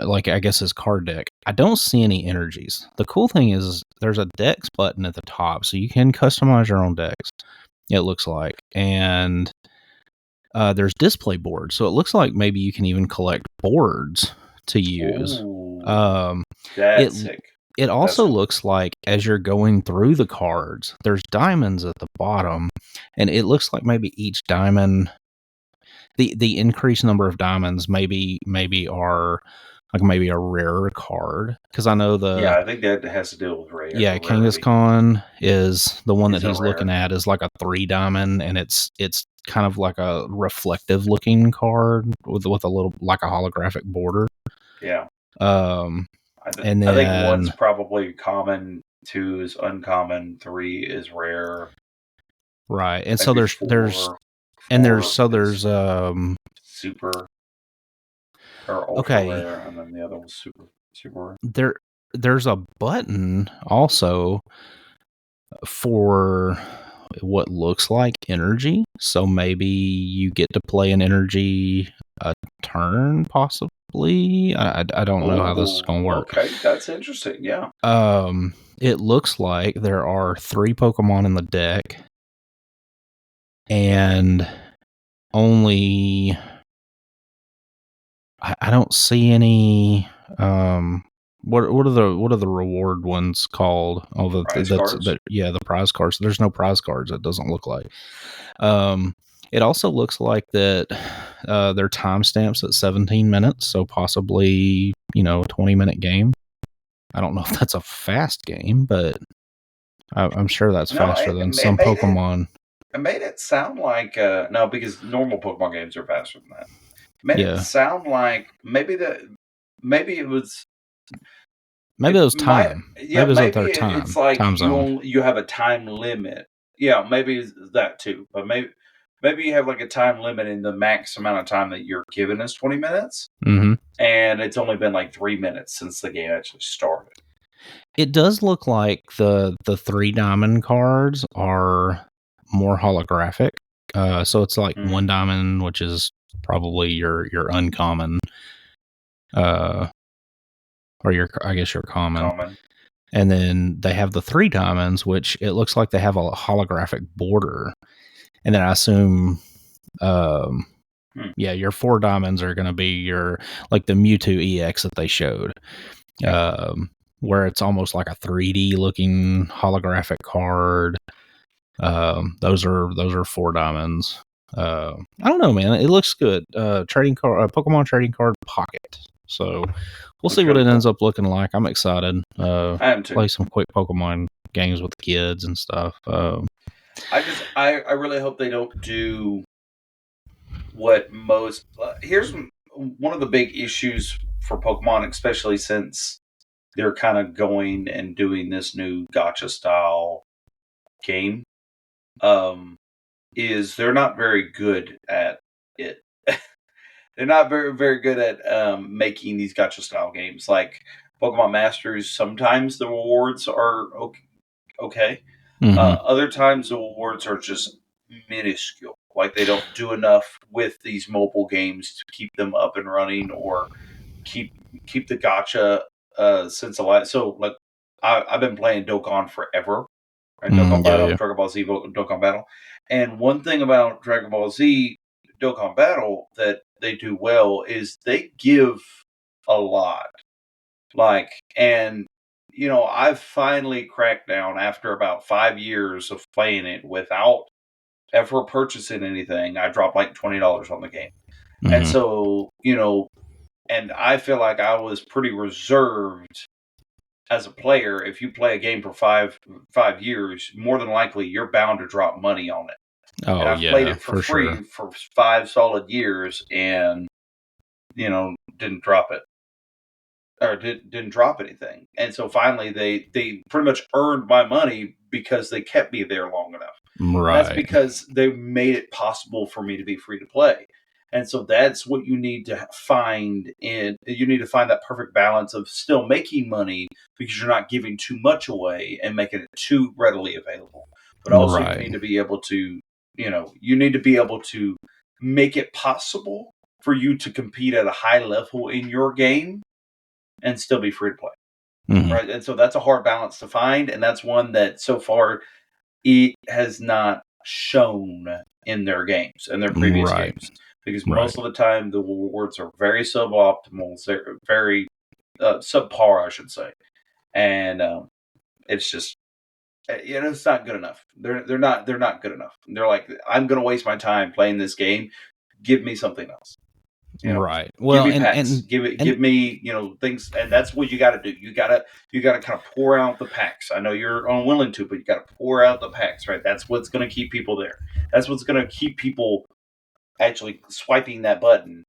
like, I guess, his card deck, I don't see any energies. The cool thing is there's a decks button at the top, so you can customize your own decks. It looks like, and there's display boards, so it looks like maybe you can even collect boards to use. Ooh, that's sick. It also looks like as you're going through the cards, there's diamonds at the bottom, and it looks like maybe each diamond, the increased number of diamonds maybe are like maybe a rarer card, because I know I think that has to deal with rare. Yeah, Kangaskhan is the one that he's looking at, is like a 3 diamond, and it's kind of like a reflective looking card with a little, like a holographic border. Yeah. And then I think 1's probably common, 2 is uncommon, 3 is rare. Right. And so there's super or ultra rare, and then the other one's super rare. There's a button also for what looks like energy, so maybe you get to play an energy a turn, possibly. I don't know how this is going to work. Okay, that's interesting. Yeah. It looks like there are 3 Pokemon in the deck, and only I don't see any. What are the reward ones called? Oh, prize cards? The prize cards. There's no prize cards. It doesn't look like. It also looks like that their timestamps at 17 minutes, so possibly, a 20-minute game. I don't know if that's a fast game, but I'm sure that's faster than some Pokemon. It made it sound like no, because normal Pokemon games are faster than that. It made it sound like maybe it was time. Yeah, maybe it's like time zone. You have a time limit. Yeah, maybe that too. But maybe you have like a time limit, and the max amount of time that you're given is 20 minutes. Mm-hmm. And it's only been like 3 minutes since the game actually started. It does look like the 3 diamond cards are more holographic. So it's like 1 diamond, which is probably your uncommon, or your common. And then they have the 3 diamonds, which it looks like they have a holographic border. And then I assume, your 4 diamonds are going to be your, like the Mewtwo EX that they showed, where it's almost like a 3D looking holographic card. Those are 4 diamonds. I don't know, man. It looks good. Pokemon Trading Card Pocket. So we'll see what it ends up looking like. I'm excited. I am too. Play some quick Pokemon games with the kids and stuff. I really hope they don't do what most. Here's one of the big issues for Pokemon, especially since they're kind of going and doing this new gacha style game. Is they're not very good at it. They're not very, very good at making these gacha style games. Like Pokemon Masters, sometimes the rewards are okay. Mm-hmm. Other times the rewards are just minuscule. Like they don't do enough with these mobile games to keep them up and running or keep the gacha since alive. So like I've been playing Dokkan forever. Right? Dokkan Battle, Dragon Ball Z Dokkan Battle. And one thing about Dragon Ball Z Dokkan Battle that they do well is they give a lot. I've finally cracked down after about 5 years of playing it without ever purchasing anything. I dropped like $20 on the game. Mm-hmm. And so, and I feel like I was pretty reserved as a player. If you play a game for five years, more than likely you're bound to drop money on it. Oh, and I've played it for free for 5 solid years and, didn't drop it. Or didn't drop anything. And so finally they pretty much earned my money because they kept me there long enough. Right. That's because they made it possible for me to be free to play. And so that's what you need to find you need to find that perfect balance of still making money because you're not giving too much away and making it too readily available. But also you need to be able to, you need to be able to make it possible for you to compete at a high level in your game and still be free to play. Mm-hmm. Right. And so that's a hard balance to find. And that's one that so far it has not shown in their games and their previous games. Because most of the time the rewards are very suboptimal, they're very subpar, I should say. And it's just it's not good enough. They're not good enough. They're like, I'm gonna waste my time playing this game. Give me something else. Right. Well, give me packs. Give me things, and that's what you got to do. You got to kind of pour out the packs. I know you're unwilling to, but you got to pour out the packs, right? That's what's going to keep people there. That's what's going to keep people actually swiping that button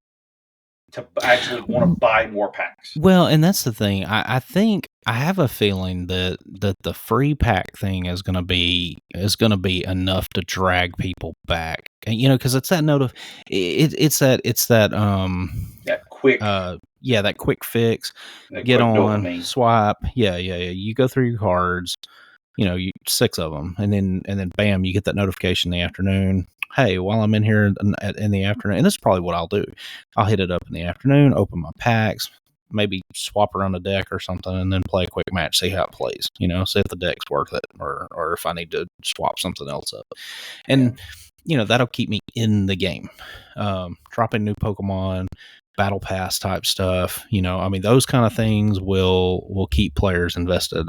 to actually want to buy more packs. Well, and that's the thing. I think I have a feeling that the free pack thing is going to be enough to drag people back. And, because it's that note of it's that quick that quick fix. Get on, dopamine. Swipe. Yeah. You go through your cards. 6 of them, and then bam, you get that notification in the afternoon. Hey, while I'm in here in the afternoon, and this is probably what I'll do. I'll hit it up in the afternoon, open my packs, maybe swap around a deck or something, and then play a quick match, see how it plays. See if the deck's worth it, or if I need to swap something else up. And that'll keep me in the game. Dropping new Pokemon, battle pass type stuff. Those kind of things will keep players invested.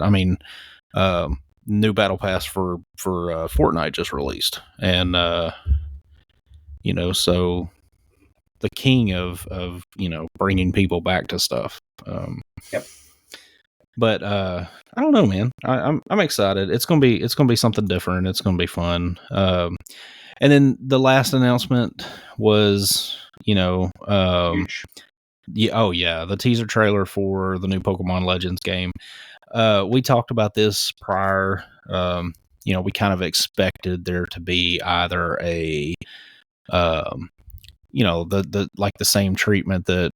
New battle pass for Fortnite just released, and so the king of bringing people back to stuff. Yep. But I don't know, man. I'm excited. It's gonna be something different. It's gonna be fun. And then the last announcement was, Huge. the teaser trailer for the new Pokemon Legends game. We talked about this prior. We kind of expected there to be either a, the like the same treatment that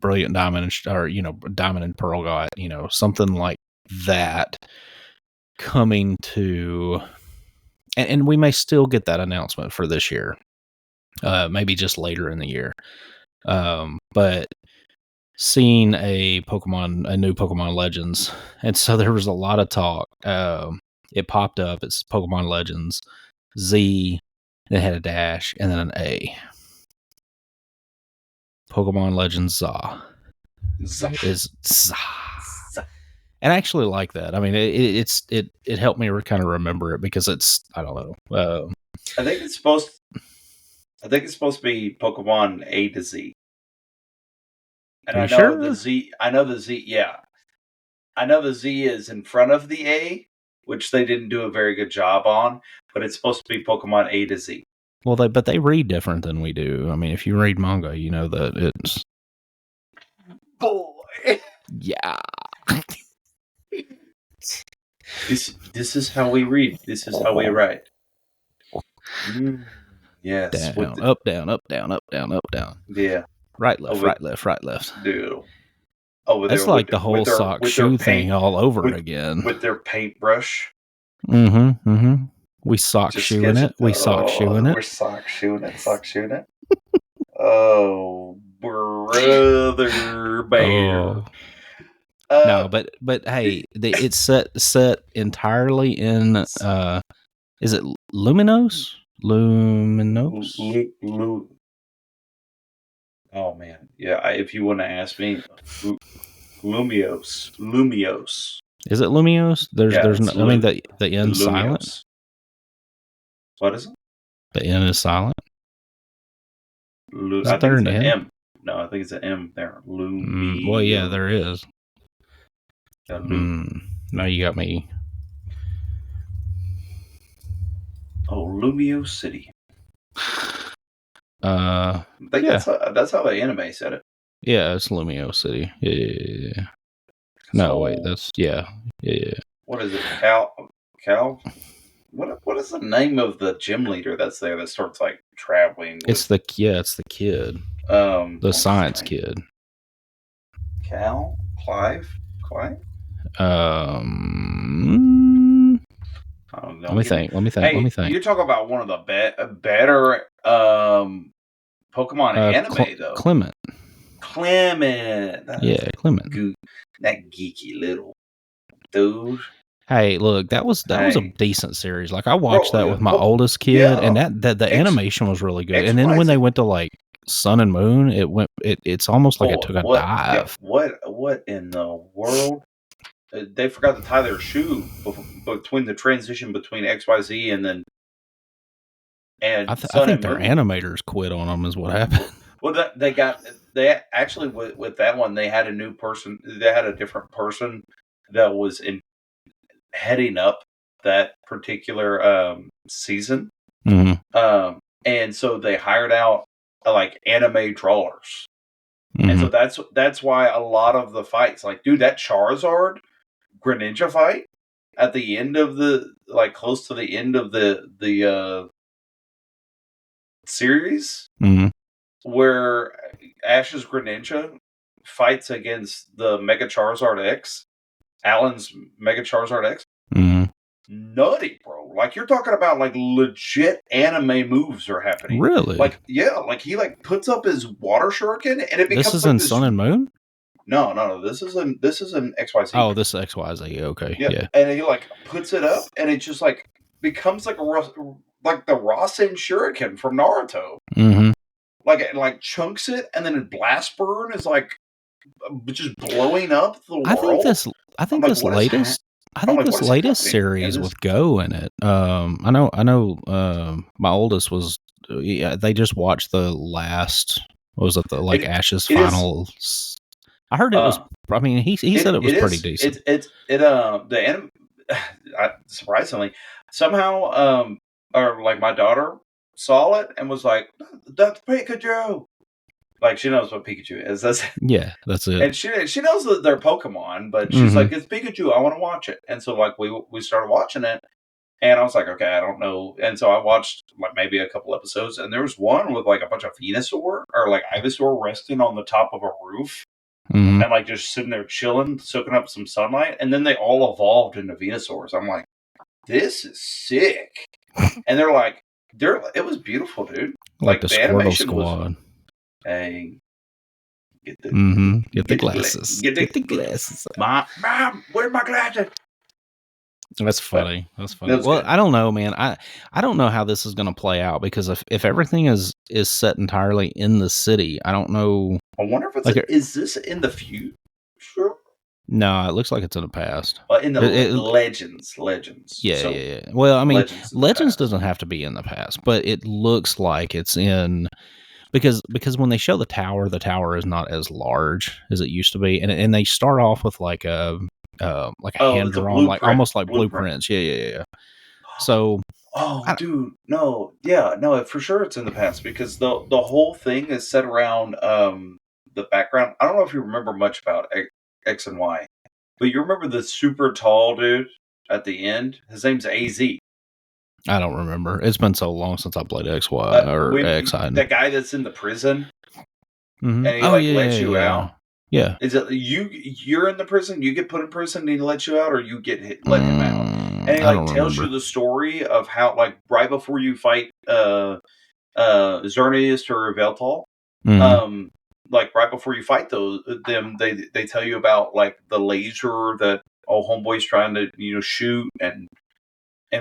Brilliant Diamond or Diamond and Pearl got, something like that coming to, and we may still get that announcement for this year, maybe just later in the year. But seeing a new Pokemon Legends, and so there was a lot of talk. It popped up. It's Pokemon Legends Z, then it had a dash, and then an A. Pokemon Legends ZA is ZA. And I actually like that. I mean, it helped me kind of remember it because it's, I don't know. I think it's supposed to be Pokemon A to Z. And Are you sure? the Z. I know the Z. Yeah, I know the Z is in front of the A, which they didn't do a very good job on. But it's supposed to be Pokemon A to Z. Well, but they read different than we do. I mean, if you read manga, you know that it's. Boy. Yeah. This is how we read. This is how we write. Yes. Down, up, down, up, down, up, down, up, down. Yeah. Right, left, right, left, right, left. Dude. That's like the whole sock shoe thing all over again. With their paintbrush. Mm-hmm. We sock shoeing it. We sock shoeing it. We're sock shoeing it. Sock shoeing it. Oh, brother bear. Oh. No, but hey, it's set entirely in. Is it Luminos? Oh man, yeah. If you want to ask me, Lumios. Is it Lumios? There's no. I mean the N Lumios. Silent. What is it? The N is silent. I think it's an M. No, I think it's an M there. Well, yeah, there is. Now you got me. Oh, Lumio City. I think that's how the anime said it. Yeah, it's Lumio City. Yeah. No, wait, that's yeah. What is it? Cal? What is the name of the gym leader that's there that starts like traveling? It's the kid. The science kid. Clive? I don't know. Let me think. Hey, you're talking about one of the better Pokemon anime though. Clement. Clement. That geeky little dude. Hey, look, that was a decent series. Like I watched that with my oldest kid, and that the animation was really good. And then when they went to like Sun and Moon, it's almost like it took a dive. What in the world? They forgot to tie their shoe between the transition between XYZ and then. And I think their animators quit on them is what happened. Well, they actually with that one they had a new person. They had a different person that was heading up that particular season. Mm-hmm. And so they hired out like anime drawers. Mm-hmm. And so that's why a lot of the fights, like, dude, that Charizard Greninja fight at the end of close to the end of the series, mm-hmm. where Ash's Greninja fights against the Mega Charizard X, Alan's Mega Charizard X. Mm-hmm. Nutty, bro. Like, you're talking about like legit anime moves are happening. Really? Like, yeah, like he like puts up his water shuriken and it becomes this is in Sun and Moon? No. This is in XYZ. Oh, this is XYZ. Okay. Yeah. And he like puts it up and it just like becomes like like the Rasen shuriken from Naruto. Mm-hmm. Like it like chunks it and then blast burn is like just blowing up the world. I think this latest series with Go in it. I know. My oldest was Yeah, they just watched the last. What was it? The Ashes it is- finals. I heard it was. I mean, he said it was pretty decent. The anime. Surprisingly, somehow, or like my daughter saw it and was like, "That's Pikachu." Like she knows what Pikachu is. That's it. And she knows that they're Pokemon, but she's like, "It's Pikachu. I want to watch it." And so like we started watching it, and I was like, "Okay, I don't know." And so I watched like maybe a couple episodes, and there was one with like a bunch of Venusaur or like Ivysaur resting on the top of a roof. And like just sitting there chilling, soaking up some sunlight, and then they all evolved into Venusaurs. I'm like, this is sick. And it was beautiful, dude. Like the Squirtle Squad. Hey, get the glasses. Get the glasses. Mom, where's my glasses? That's funny. That's funny. Well, good. I don't know, man. I don't know how this is going to play out because if everything is set entirely in the city, I don't know. I wonder if it's is this in the future? No, it looks like it's in the past. In the Legends. Yeah, so, yeah. Well, I mean, Legends doesn't have to be in the past, but it looks like it's in because when they show the tower is not as large as it used to be, and they start off with like a hand drawn, like almost like blueprints. Yeah. So, dude, no, for sure it's in the past because the whole thing is set around the background. I don't know if you remember much about X and Y, but you remember the super tall dude at the end? His name's AZ. I don't remember. It's been so long since I played XY or X. That guy that's in the prison, and he lets you out. Yeah. Is it you're in the prison, you get put in prison and he lets you out, or you get let him out? And he tells you the story of how right before you fight Xerneas or Veltal, right before you fight them, they tell you about like the laser that old homeboy's trying to shoot and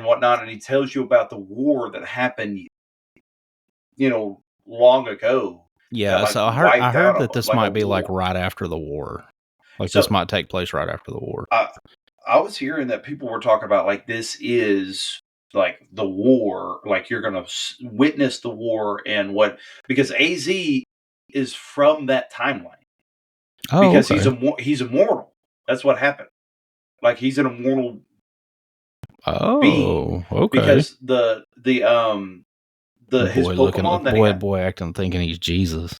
whatnot, and he tells you about the war that happened long ago. Yeah, so I heard that this might be like right after the war. This might take place right after the war. I was hearing that people were talking about like this is like the war, like you're going to witness the war and because AZ is from that timeline. Oh, because okay. he's immortal. That's what happened. Like he's an immortal being. Okay. Because his Pokemon boy acting thinking he's Jesus.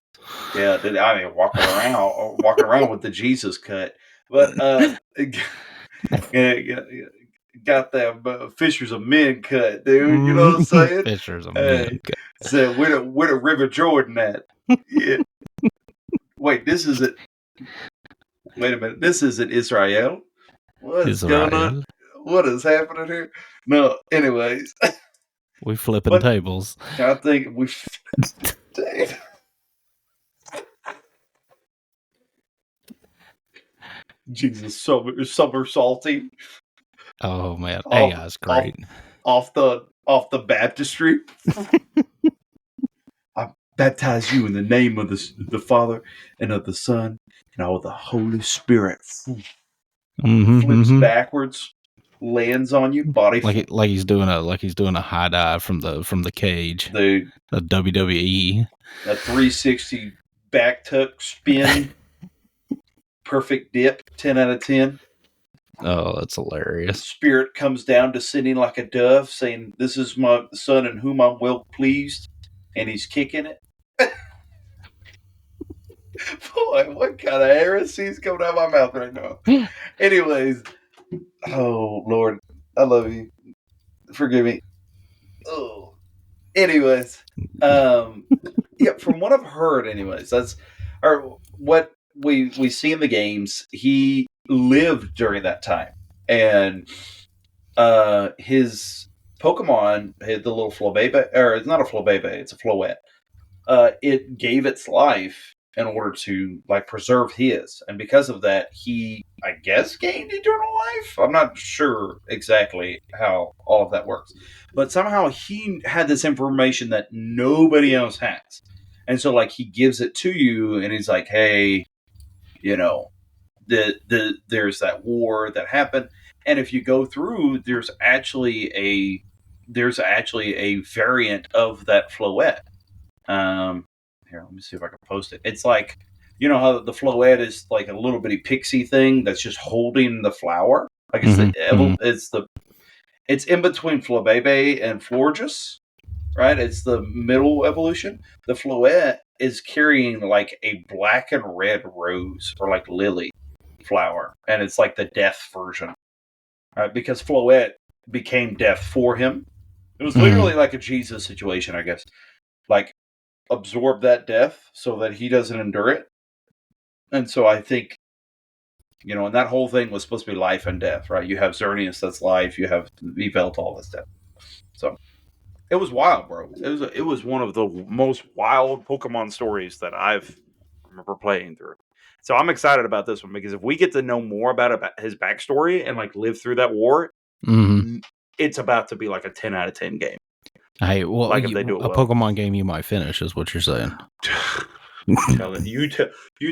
Yeah, I mean walking around with the Jesus cut, but got that Fishers of Men cut, dude. You know what I'm saying? Fishers of Men. Said where the River Jordan at? Yeah. Wait, this isn't. Wait a minute, this isn't Israel. What is going on? What is happening here? No, anyways. We flipping tables. I think we. Jesus, somersaulting. Oh man, AI's great. Off the baptistry. I baptize you in the name of the Father and of the Son and of the Holy Spirit. Flips backwards, lands on you, body like he's doing a high dive from the cage. Dude, a WWE, a 360 back tuck spin, perfect dip, 10 out of 10. Oh, that's hilarious. Spirit comes down descending like a dove, saying, "This is my son in whom I'm well pleased," and he's kicking it. Boy, what kind of heresy is coming out of my mouth right now? Anyways, oh Lord, I love you. Forgive me. Oh, anyways, yeah. From what I've heard, anyways, that's or what we see in the games. He lived during that time, and his Pokemon had the little Flabébé, or it's not a Flabébé, it's a Floette. It gave its life in order to like preserve his, and because of that, he, I guess, gained eternal life. I'm not sure exactly how all of that works, but somehow he had this information that nobody else has, and so like he gives it to you, and he's like, "Hey, there's that war that happened." And if you go through, there's actually there's actually a variant of that Floette. Here, let me see if I can post it. It's like, you know how the Floette is like a little bitty pixie thing that's just holding the flower. Like it's in between Flabebe and Florges, right? It's the middle evolution. The Floette is carrying like a black and red rose or like lily flower, and it's like the death version, right? Because Floette became death for him. It was literally like a Jesus situation, I guess. Like, absorb that death so that he doesn't endure it. And so I think, you know, and that whole thing was supposed to be life and death, right? You have Xerneas, that's life. You have Yveltal, all this death. So it was wild, bro. It was one of the most wild Pokemon stories that I've remember playing through. So I'm excited about this one because if we get to know more about his backstory and like live through that war, it's about to be like a 10 out of 10 game. Hey, well, like if they do it well. Pokemon game you might finish is what you're saying. You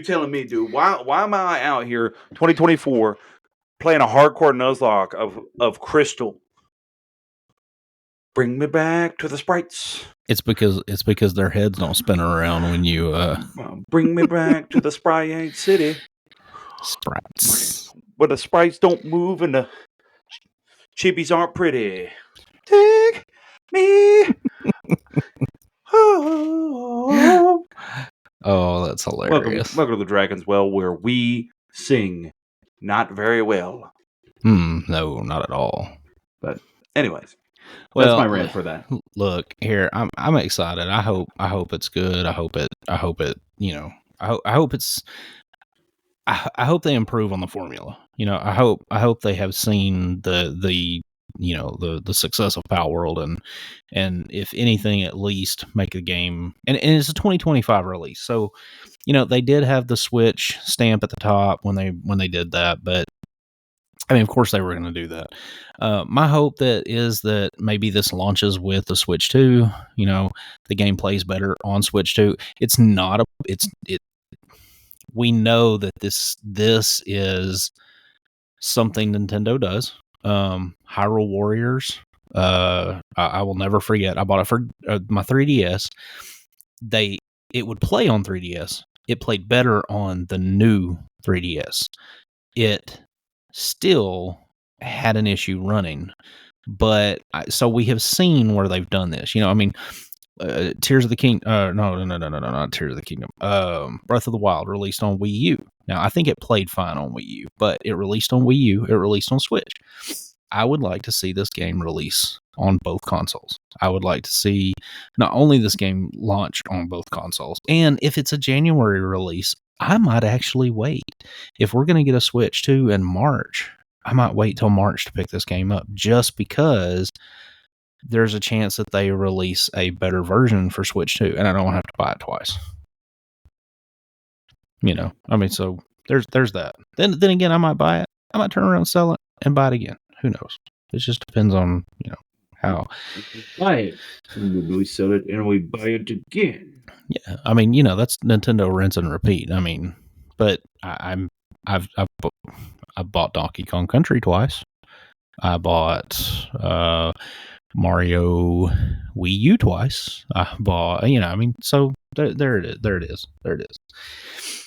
telling me, dude? Why am I out here 2024 playing a hardcore Nuzlocke of Crystal? Bring me back to the sprites. It's because their heads don't spin around when you bring me back to the Sprite City. Sprites. Where the sprites don't move and the chibis aren't pretty. Take me home. Oh, that's hilarious. Welcome to the Dragon's Well, where we sing not very well. No, not at all. But anyways. Well, that's my rant for that. Look, here, I'm excited. I hope it's good. I hope it, you know, I hope it's, I hope they improve on the formula. You know, I hope they have seen the you know, the success of Pal World and if anything, at least make the game, and it's a 2025 release. So, you know, they did have the Switch stamp at the top when they did that, but I mean, of course they were going to do that. My hope is that maybe this launches with the Switch 2. You know, the game plays better on Switch 2. It's not we know that this is something Nintendo does. Hyrule Warriors. I will never forget. I bought it for my 3DS. It would play on 3DS. It played better on the new 3DS. It still had an issue running, but so we have seen where they've done this. You know, I mean, Tears of the Kingdom. No, not Tears of the Kingdom. Breath of the Wild released on Wii U. Now, I think it played fine on Wii U, but it released on Wii U. It released on Switch. I would like to see this game release on both consoles. I would like to see not only this game launch on both consoles, and if it's a January release, I might actually wait. If we're going to get a Switch 2 in March, I might wait till March to pick this game up, just because there's a chance that they release a better version for Switch 2, and I don't have to buy it twice. You know, I mean, so there's that. Then again, I might buy it. I might turn around and sell it and buy it again. Who knows? It just depends on, you know, how. Buy it, and we sell it, and we buy it again. Yeah, I mean, you know, that's Nintendo rinse and repeat. I mean, but I've bought Donkey Kong Country twice. I bought Mario Wii U twice. I bought, you know, I mean, so there it is.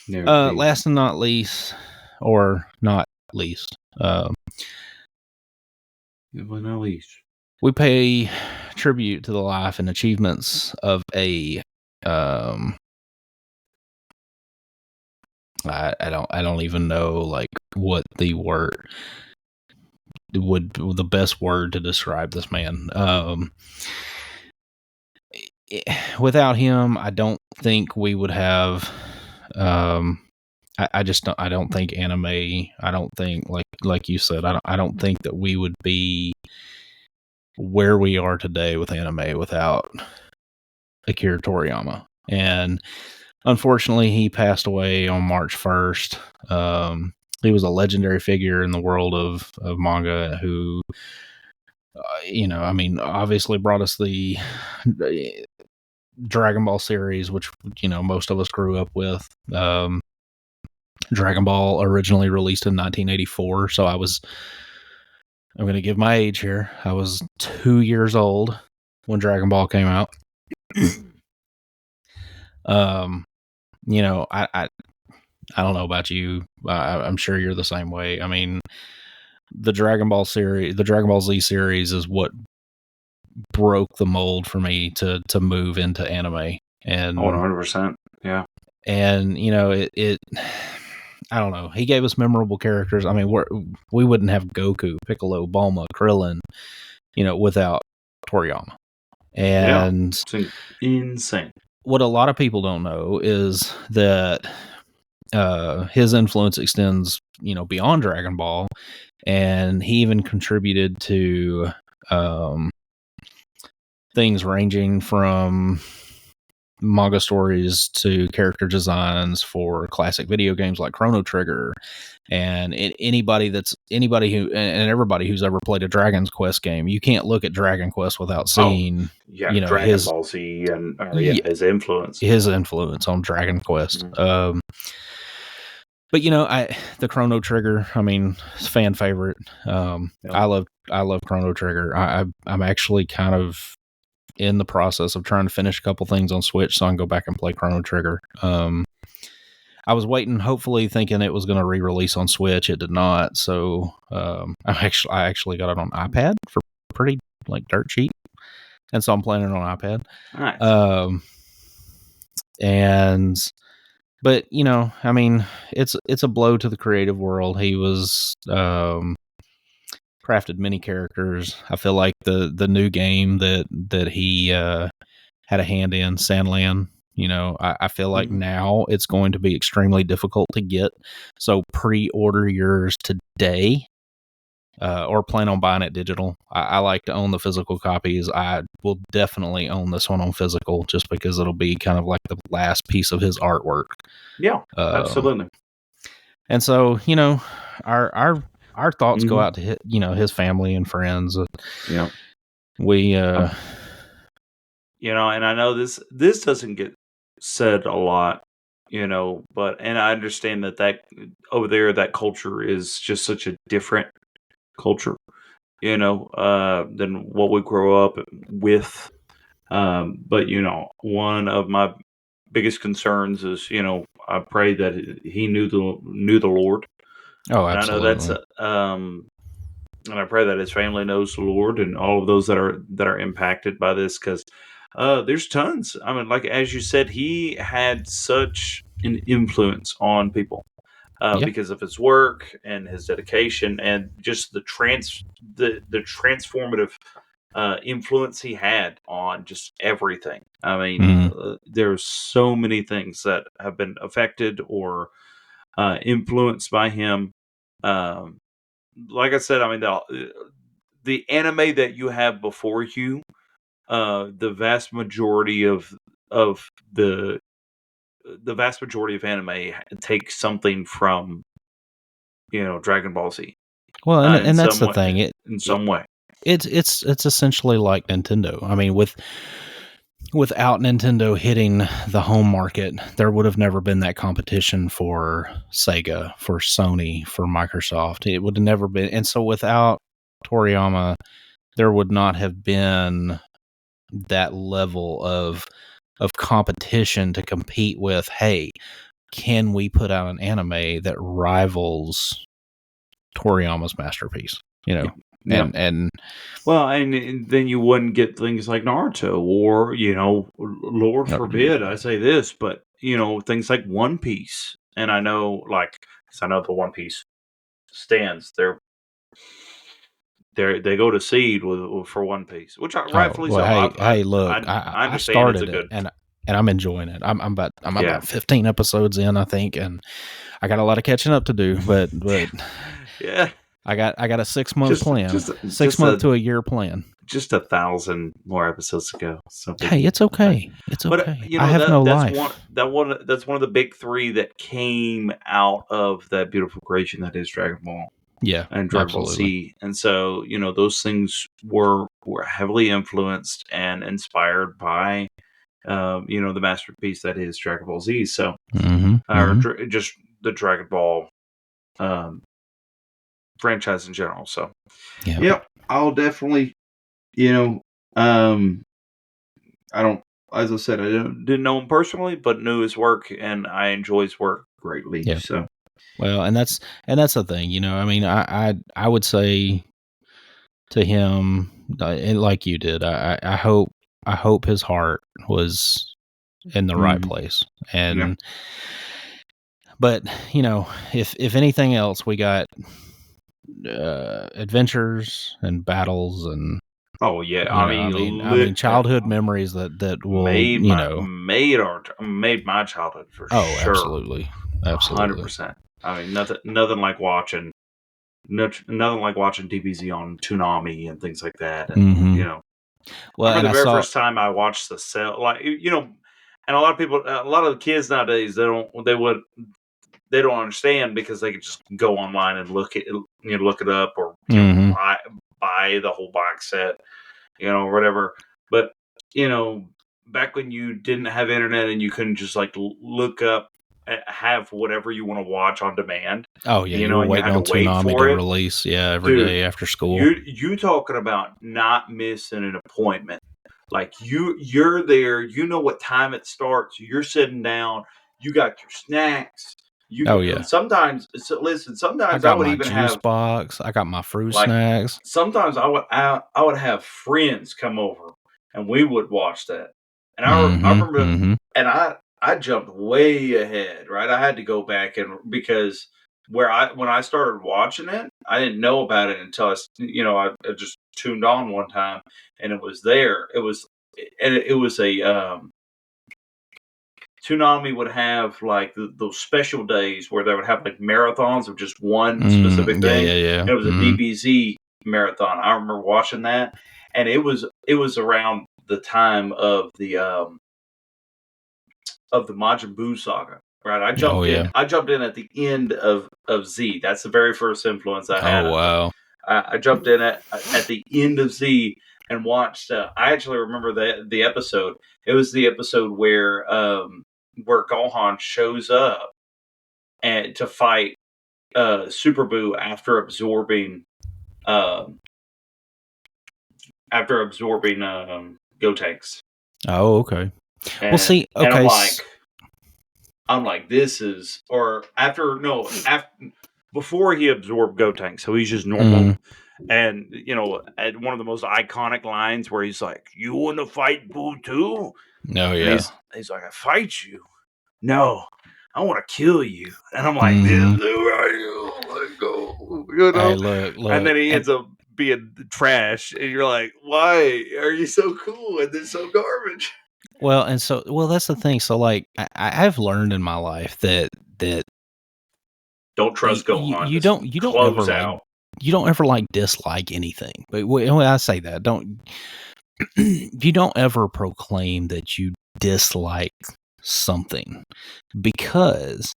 Last and not least, or not least, we pay tribute to the life and achievements of a I don't even know like what the best word to describe this man. Without him, I don't think we would have. I don't think anime. I don't think like you said. I don't think that we would be where we are today with anime without Akira Toriyama. And unfortunately, he passed away on March 1st. He was a legendary figure in the world of manga who, you know, I mean, obviously brought us the Dragon Ball series, which, you know, most of us grew up with. Dragon Ball originally released in 1984, so I was I'm going to give my age here. I was 2 years old when Dragon Ball came out. You know, I don't know about you. I'm sure you're the same way. I mean, the Dragon Ball Z series is what broke the mold for me to move into anime. And 100%. Yeah. And you know, it I don't know. He gave us memorable characters. I mean, we wouldn't have Goku, Piccolo, Bulma, Krillin, you know, without Toriyama. And it's insane. What a lot of people don't know is that his influence extends, you know, beyond Dragon Ball, and he even contributed to things ranging from manga stories to character designs for classic video games like Chrono Trigger, and anybody who and everybody who's ever played a Dragon's Quest game, you can't look at Dragon Quest without seeing you know, Dragon Ball Z and his influence on Dragon Quest. But you know, the Chrono Trigger, I mean, it's fan favorite. I love Chrono Trigger. I'm actually kind of in the process of trying to finish a couple things on Switch so I can go back and play Chrono Trigger. I was waiting, hopefully thinking it was going to re-release on Switch. It did not. So I actually got it on iPad for pretty like dirt cheap. And so I'm playing it on iPad. Nice. But you know, I mean, it's a blow to the creative world. He was crafted many characters. I feel like the new game that he had a hand in, Sandland, you know, I feel like now it's going to be extremely difficult to get. So pre-order yours today, or plan on buying it digital. I like to own the physical copies. I will definitely own this one on physical just because it'll be kind of like the last piece of his artwork. Yeah, absolutely. And so, you know, our thoughts go out to his family and friends. Yeah, we you know, and I know this doesn't get said a lot, you know, and I understand that over there, that culture is just such a different culture, you know, than what we grow up with. But you know, one of my biggest concerns is, you know, I pray that he knew the Lord. Oh, absolutely. And I know that's and I pray that his family knows the Lord and all of those that are impacted by this, because there's tons. I mean, like as you said, he had such an influence on people because of his work and his dedication and just the transformative influence he had on just everything. I mean, there's so many things that have been affected or influenced by him. Like I said, I mean, the anime that you have before you, the vast majority of the vast majority of anime takes something from, you know, Dragon Ball Z. Well, and that's the thing. In some way, it's essentially like Nintendo. I mean, without Nintendo hitting the home market, there would have never been that competition for Sega, for Sony, for Microsoft. It would have never been. And so without Toriyama, there would not have been that level of competition to compete with. Hey, can we put out an anime that rivals Toriyama's masterpiece? You know, and well, and then you wouldn't get things like Naruto, or you know, Lord forbid I say this, but you know, things like One Piece. And I know, like, because I know the One Piece stands, they go to seed for One Piece, which rightfully so. Hey, look, I understand started it's a good, and I'm enjoying it. I'm about 15 episodes in, I think, and I got a lot of catching up to do. But yeah, I got a 6 month plan, 6 month to a year plan. Just 1,000 more episodes to go. So hey, it's okay. It's okay. But you know, I have no life. That's one of the big three that came out of that beautiful creation that is Dragon Ball. Yeah, and Dragon Ball Z. And so, you know, those things were heavily influenced and inspired by, you know, the masterpiece that is Dragon Ball Z. So, just the Dragon Ball franchise in general. So, Yep, I'll definitely, I don't, as I said, I didn't know him personally, but knew his work, and I enjoy his work greatly. Yeah. So, well, and that's the thing, I mean, I would say to him, like you did, I hope his heart was in the right place, and but if anything else, we got adventures and battles and oh yeah, I mean childhood memories that will made my childhood for oh sure. absolutely 100%. I mean, nothing like watching DBZ on Toonami and things like that. And well, I remember and the very first time I watched the cell, and a lot of the kids nowadays they don't understand because they can just go online and look it up or buy the whole box set, whatever. But back when you didn't have internet and you couldn't just like look up, have whatever you want to watch on demand. Oh yeah, you were waiting on Toonami to release, every day after school. You talking about not missing an appointment? Like you're there, you know what time it starts. You're sitting down, you got your snacks. Sometimes I would even have juice box. I got my fruit snacks. Sometimes I would have friends come over and we would watch that. And I remember, and I jumped way ahead, right? I had to go back because when I started watching it, I didn't know about it until I just tuned on one time and it was there. It was a Toonami would have like those special days where they would have like marathons of just one specific thing. Yeah. And it was a DBZ marathon. I remember watching that, and it was around the time of the Majin Buu saga. Right, I jumped in at the end of Z. That's the very first influence I had. Oh wow! I jumped in at the end of Z and watched. I actually remember the episode. It was the episode where Gohan shows up and to fight Super Buu after absorbing Gotenks. Oh, okay. And, okay. And I'm like, this is before he absorbed Gotenks, so he's just normal. And at one of the most iconic lines where he's like, "You want to fight Boo too?" Oh yeah. He's like, "I fight you? No, I want to kill you." And I'm like, "This who are you? Let go." Hey, look. And then he ends up being trash, and you're like, "Why are you so cool and then so garbage?" Well, and that's the thing. So, like, I've learned in my life that don't trust Gohan. You don't ever like dislike anything. But when I say that, you don't ever proclaim that you dislike something, because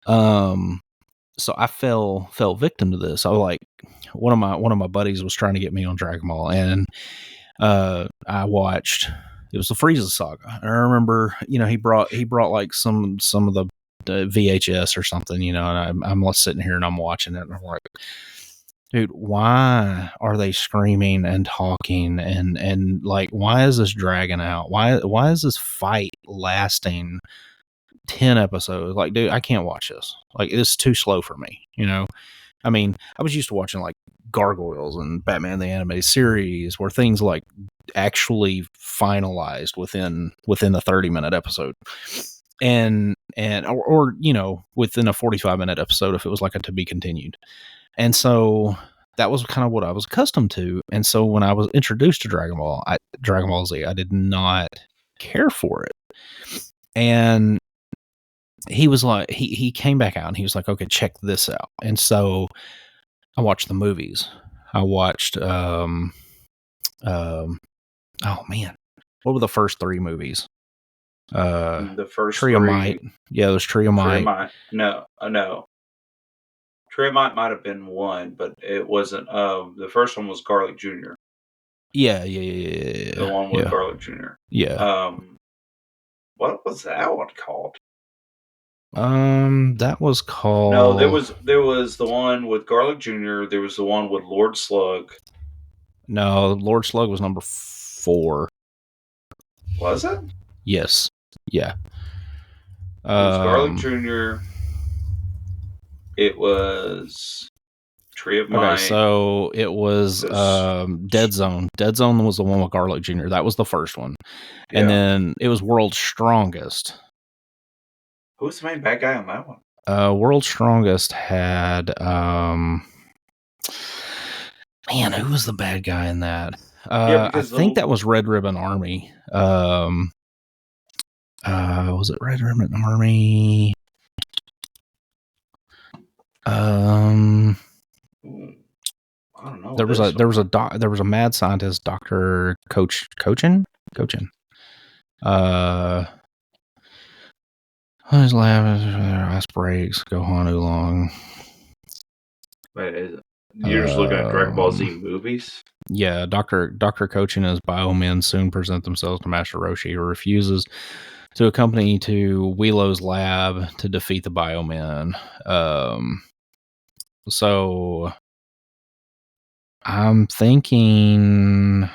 so I fell victim to this. I was like, one of my buddies was trying to get me on Dragon Ball, and I watched. It was the Frieza saga. And I remember, he brought like some of the VHS or something, and I'm sitting here and I'm watching it, and I'm like, dude, why are they screaming and talking and like, why is this dragging out? Why is this fight lasting 10 episodes? Like, dude, I can't watch this. Like, it's too slow for me, I mean, I was used to watching like Gargoyles and Batman the Animated Series, where things like actually finalized within the 30-minute episode, and or within a 45-minute episode if it was like a to be continued. And so that was kind of what I was accustomed to. And so when I was introduced to Dragon Ball Z, I did not care for it. And he was like, he came back out and he was like, okay, check this out. And so I watched the movies. I watched, oh man, what were the first three movies? The first Tree of Might. Yeah, it was Tree of Might. No. Tree of Might might have been one, but it wasn't. The first one was Garlic Jr. Yeah. The one with Garlic Jr. Yeah. What was that one called? That was called. No, there was the one with Garlic Jr. There was the one with Lord Slug. No, Lord Slug was number 4. Was it? Yes. Yeah. It was Garlic Jr. It was Tree of Might. Okay, so it was Dead Zone. Dead Zone was the one with Garlic Jr. That was the first one. Yeah. And then it was World's Strongest. Who was the main bad guy on that one? World's Strongest had man, who was the bad guy in that? I think that was Red Ribbon Army. Was it Red Ribbon Army? I don't know. There was a mad scientist, Dr. Cochin. His lab ice breaks, Gohan Oolong. Wait, you're just looking at Dragon Ball Z movies? Yeah, Dr. Cochin and his biomen soon present themselves to Master Roshi, who refuses to accompany to Weelo's lab to defeat the biomen. So I'm thinking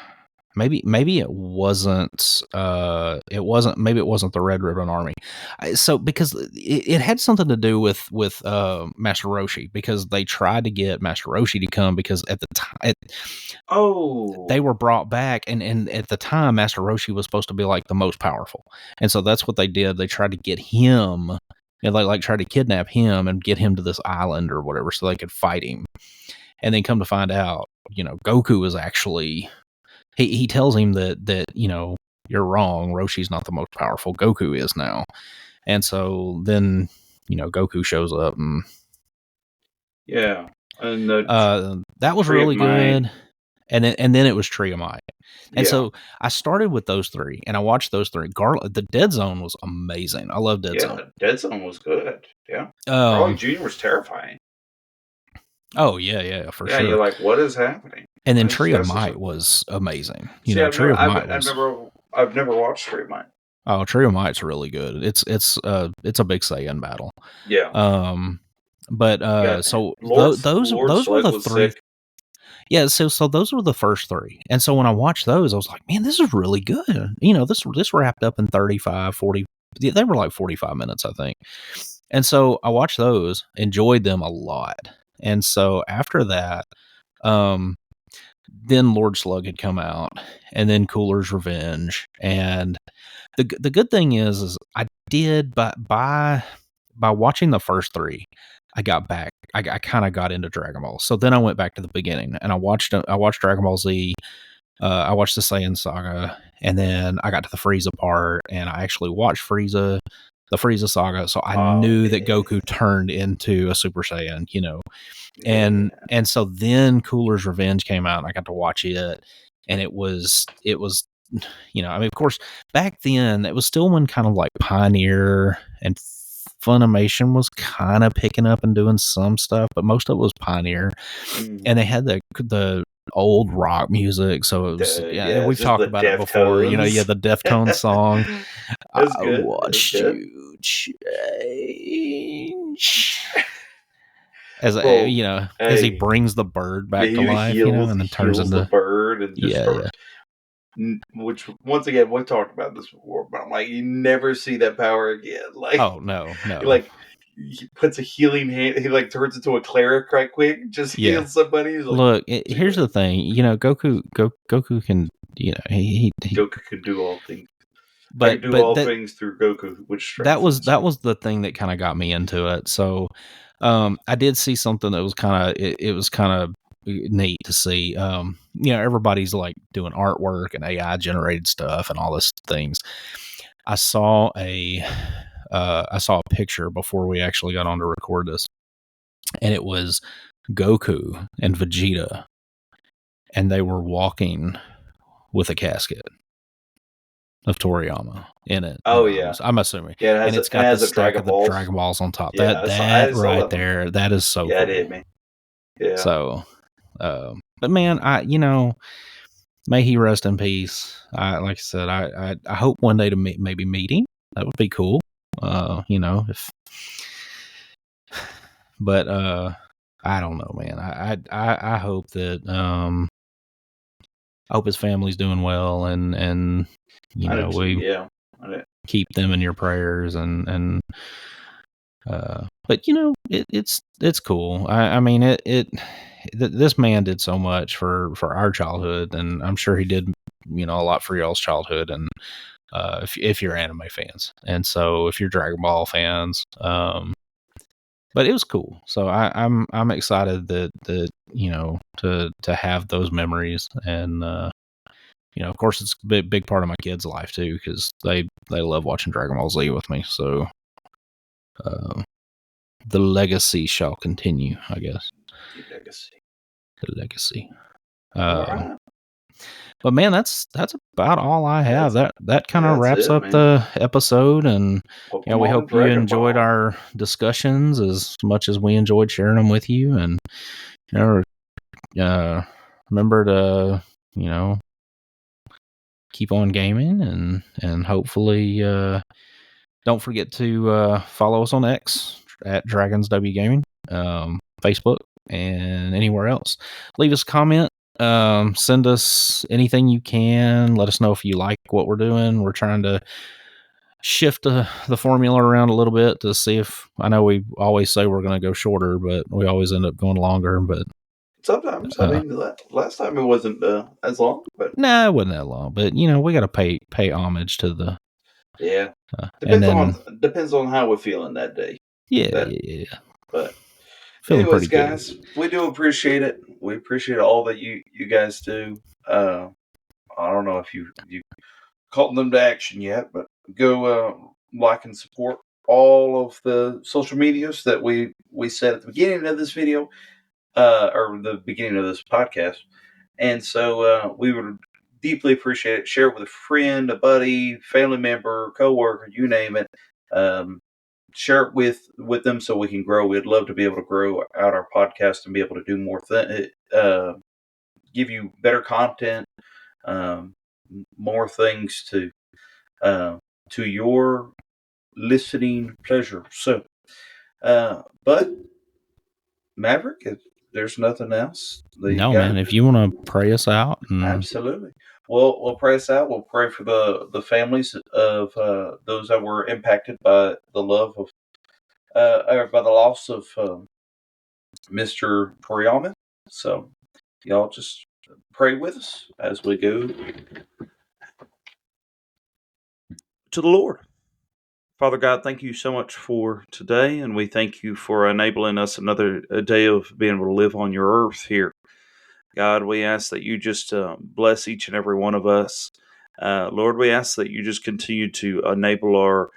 maybe it wasn't maybe it wasn't the Red Ribbon Army. So because it had something to do with Master Roshi, because they tried to get Master Roshi to come, because at the time they were brought back, and at the time Master Roshi was supposed to be like the most powerful, and so that's what they did. They tried to get him, and like tried to kidnap him and get him to this island or whatever so they could fight him. And then come to find out, Goku is actually, he tells him that you're wrong. Roshi's not the most powerful. Goku is now. And so then, Goku shows up, and and that was really good. And then it was Tree of Might. And so I started with those 3, and I watched those 3. The Dead Zone was amazing. I love Dead Zone. Dead Zone was good. Yeah. Garlic Jr. was terrifying. Oh, yeah, for sure. Yeah, you're like, what is happening? And then Tree of Might was amazing. Tree of Might I've never watched Tree of Might. Oh, Tree of Might's really good. It's a big Saiyan battle. Yeah. But so those were the 3. Sick. Yeah, so those were the first 3. And so when I watched those, I was like, man, this is really good. This wrapped up in 35, 40. They were like 45 minutes, I think. And so I watched those, enjoyed them a lot. And so after that, then Lord Slug had come out, and then Cooler's Revenge. And the good thing is I did, by watching the first 3, I got back. I kind of got into Dragon Ball. So then I went back to the beginning, and I watched Dragon Ball Z. I watched the Saiyan Saga, and then I got to the Frieza part, and I actually watched the Frieza Saga. So I knew that Goku turned into a Super Saiyan, and so then Cooler's Revenge came out, and I got to watch it, and it was of course back then it was still when kind of like Pioneer and Funimation was kind of picking up and doing some stuff, but most of it was Pioneer. And they had the old rock music, so it was we've talked about it before. The Deftones song. I watched you change. As as he brings the bird back to life, and then turns into the bird, and just which, once again, we've talked about this before, but I'm like, you never see that power again. Like, oh no, like he puts a healing hand, he like turns into a cleric right quick, just heals somebody. He's like, look, here's the thing, Goku can, Goku can do all things. But do all things through Goku, which that was the thing that kind of got me into it. So I did see something that was kind of it was kind of neat to see. Everybody's like doing artwork and AI generated stuff and all this things. I saw a picture before we actually got on to record this, and it was Goku and Vegeta, and they were walking with a casket of Toriyama in it. Oh yeah, I'm assuming. Yeah, and it's got the stack of the Dragon Balls on top. Yeah, that right there, that is so. Yeah, cool. It hit me. Yeah. So, but man, may he rest in peace. Like I said, I hope one day to maybe meet him. That would be cool. But I don't know, man. I hope that I hope his family's doing well, and we keep them in your prayers, and but it's cool. I mean this man did so much for our childhood, and I'm sure he did a lot for y'all's childhood, and if you're anime fans, and so if you're Dragon Ball fans, but it was cool. So I'm excited that to have those memories, and of course it's a big part of my kids' life too, because they love watching Dragon Ball Z with me. So the legacy shall continue, I guess. The legacy. All right. But man, that's about all I have. That kind of wraps up man. the episode, and Pokemon we hope you Dragon enjoyed Ball. our discussions as much as we enjoyed sharing them with you. And remember to keep on gaming, and hopefully don't forget to follow us on X at Dragons W Gaming, Facebook, and anywhere else. Leave us a comment. Send us anything you can. Let us know if you like what we're doing. We're trying to shift the formula around a little bit to see if, I know we always say we're going to go shorter, but we always end up going longer. But sometimes, I mean, last time it wasn't as long, but it wasn't that long. But we got to pay homage to the depends on how we're feeling that day. Yeah. But feeling anyways, pretty guys, we do appreciate it. We appreciate all that you guys do. I don't know if you called them to action yet, but go like and support all of the social medias that we said at the beginning of this video, or the beginning of this podcast. And so we would deeply appreciate it. Share it with a friend, a buddy, family member, coworker, you name it. Share it with them so we can grow. We'd love to be able to grow out our podcast and be able to do more give you better content, more things to your listening pleasure. So, but Maverick, if there's nothing else, man, if you want to pray us out, absolutely. We'll pray us out. We'll pray for the families of those that were impacted by the love of or by the loss of Mr. Toriyama. So y'all just pray with us as we go to the Lord. Father God, thank you so much for today, and we thank you for enabling us another day of being able to live on your earth here. God, we ask that you just bless each and every one of us. Lord, we ask that you just continue to enable our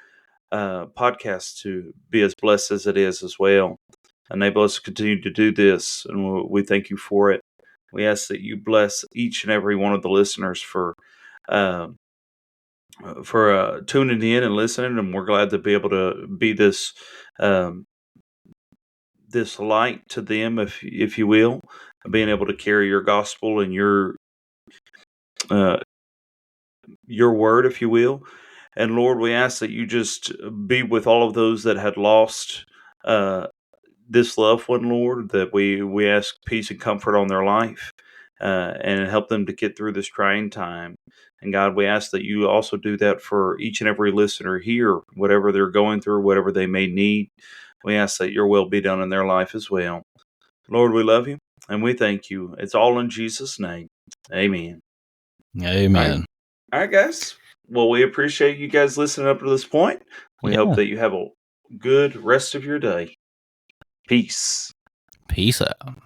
podcast to be as blessed as it is as well. Enable us to continue to do this, and we thank you for it. We ask that you bless each and every one of the listeners for tuning in and listening, and we're glad to be able to be this this light to them, if you will, being able to carry your gospel and your word, if you will. And Lord, we ask that you just be with all of those that had lost this loved one, Lord, that we ask peace and comfort on their life, and help them to get through this trying time. And God, we ask that you also do that for each and every listener here, whatever they're going through, whatever they may need. We ask that your will be done in their life as well. Lord, we love you and we thank you. It's all in Jesus' name. Amen. Amen. All right, guys. Well, we appreciate you guys listening up to this point. We hope that you have a good rest of your day. Peace. Peace out.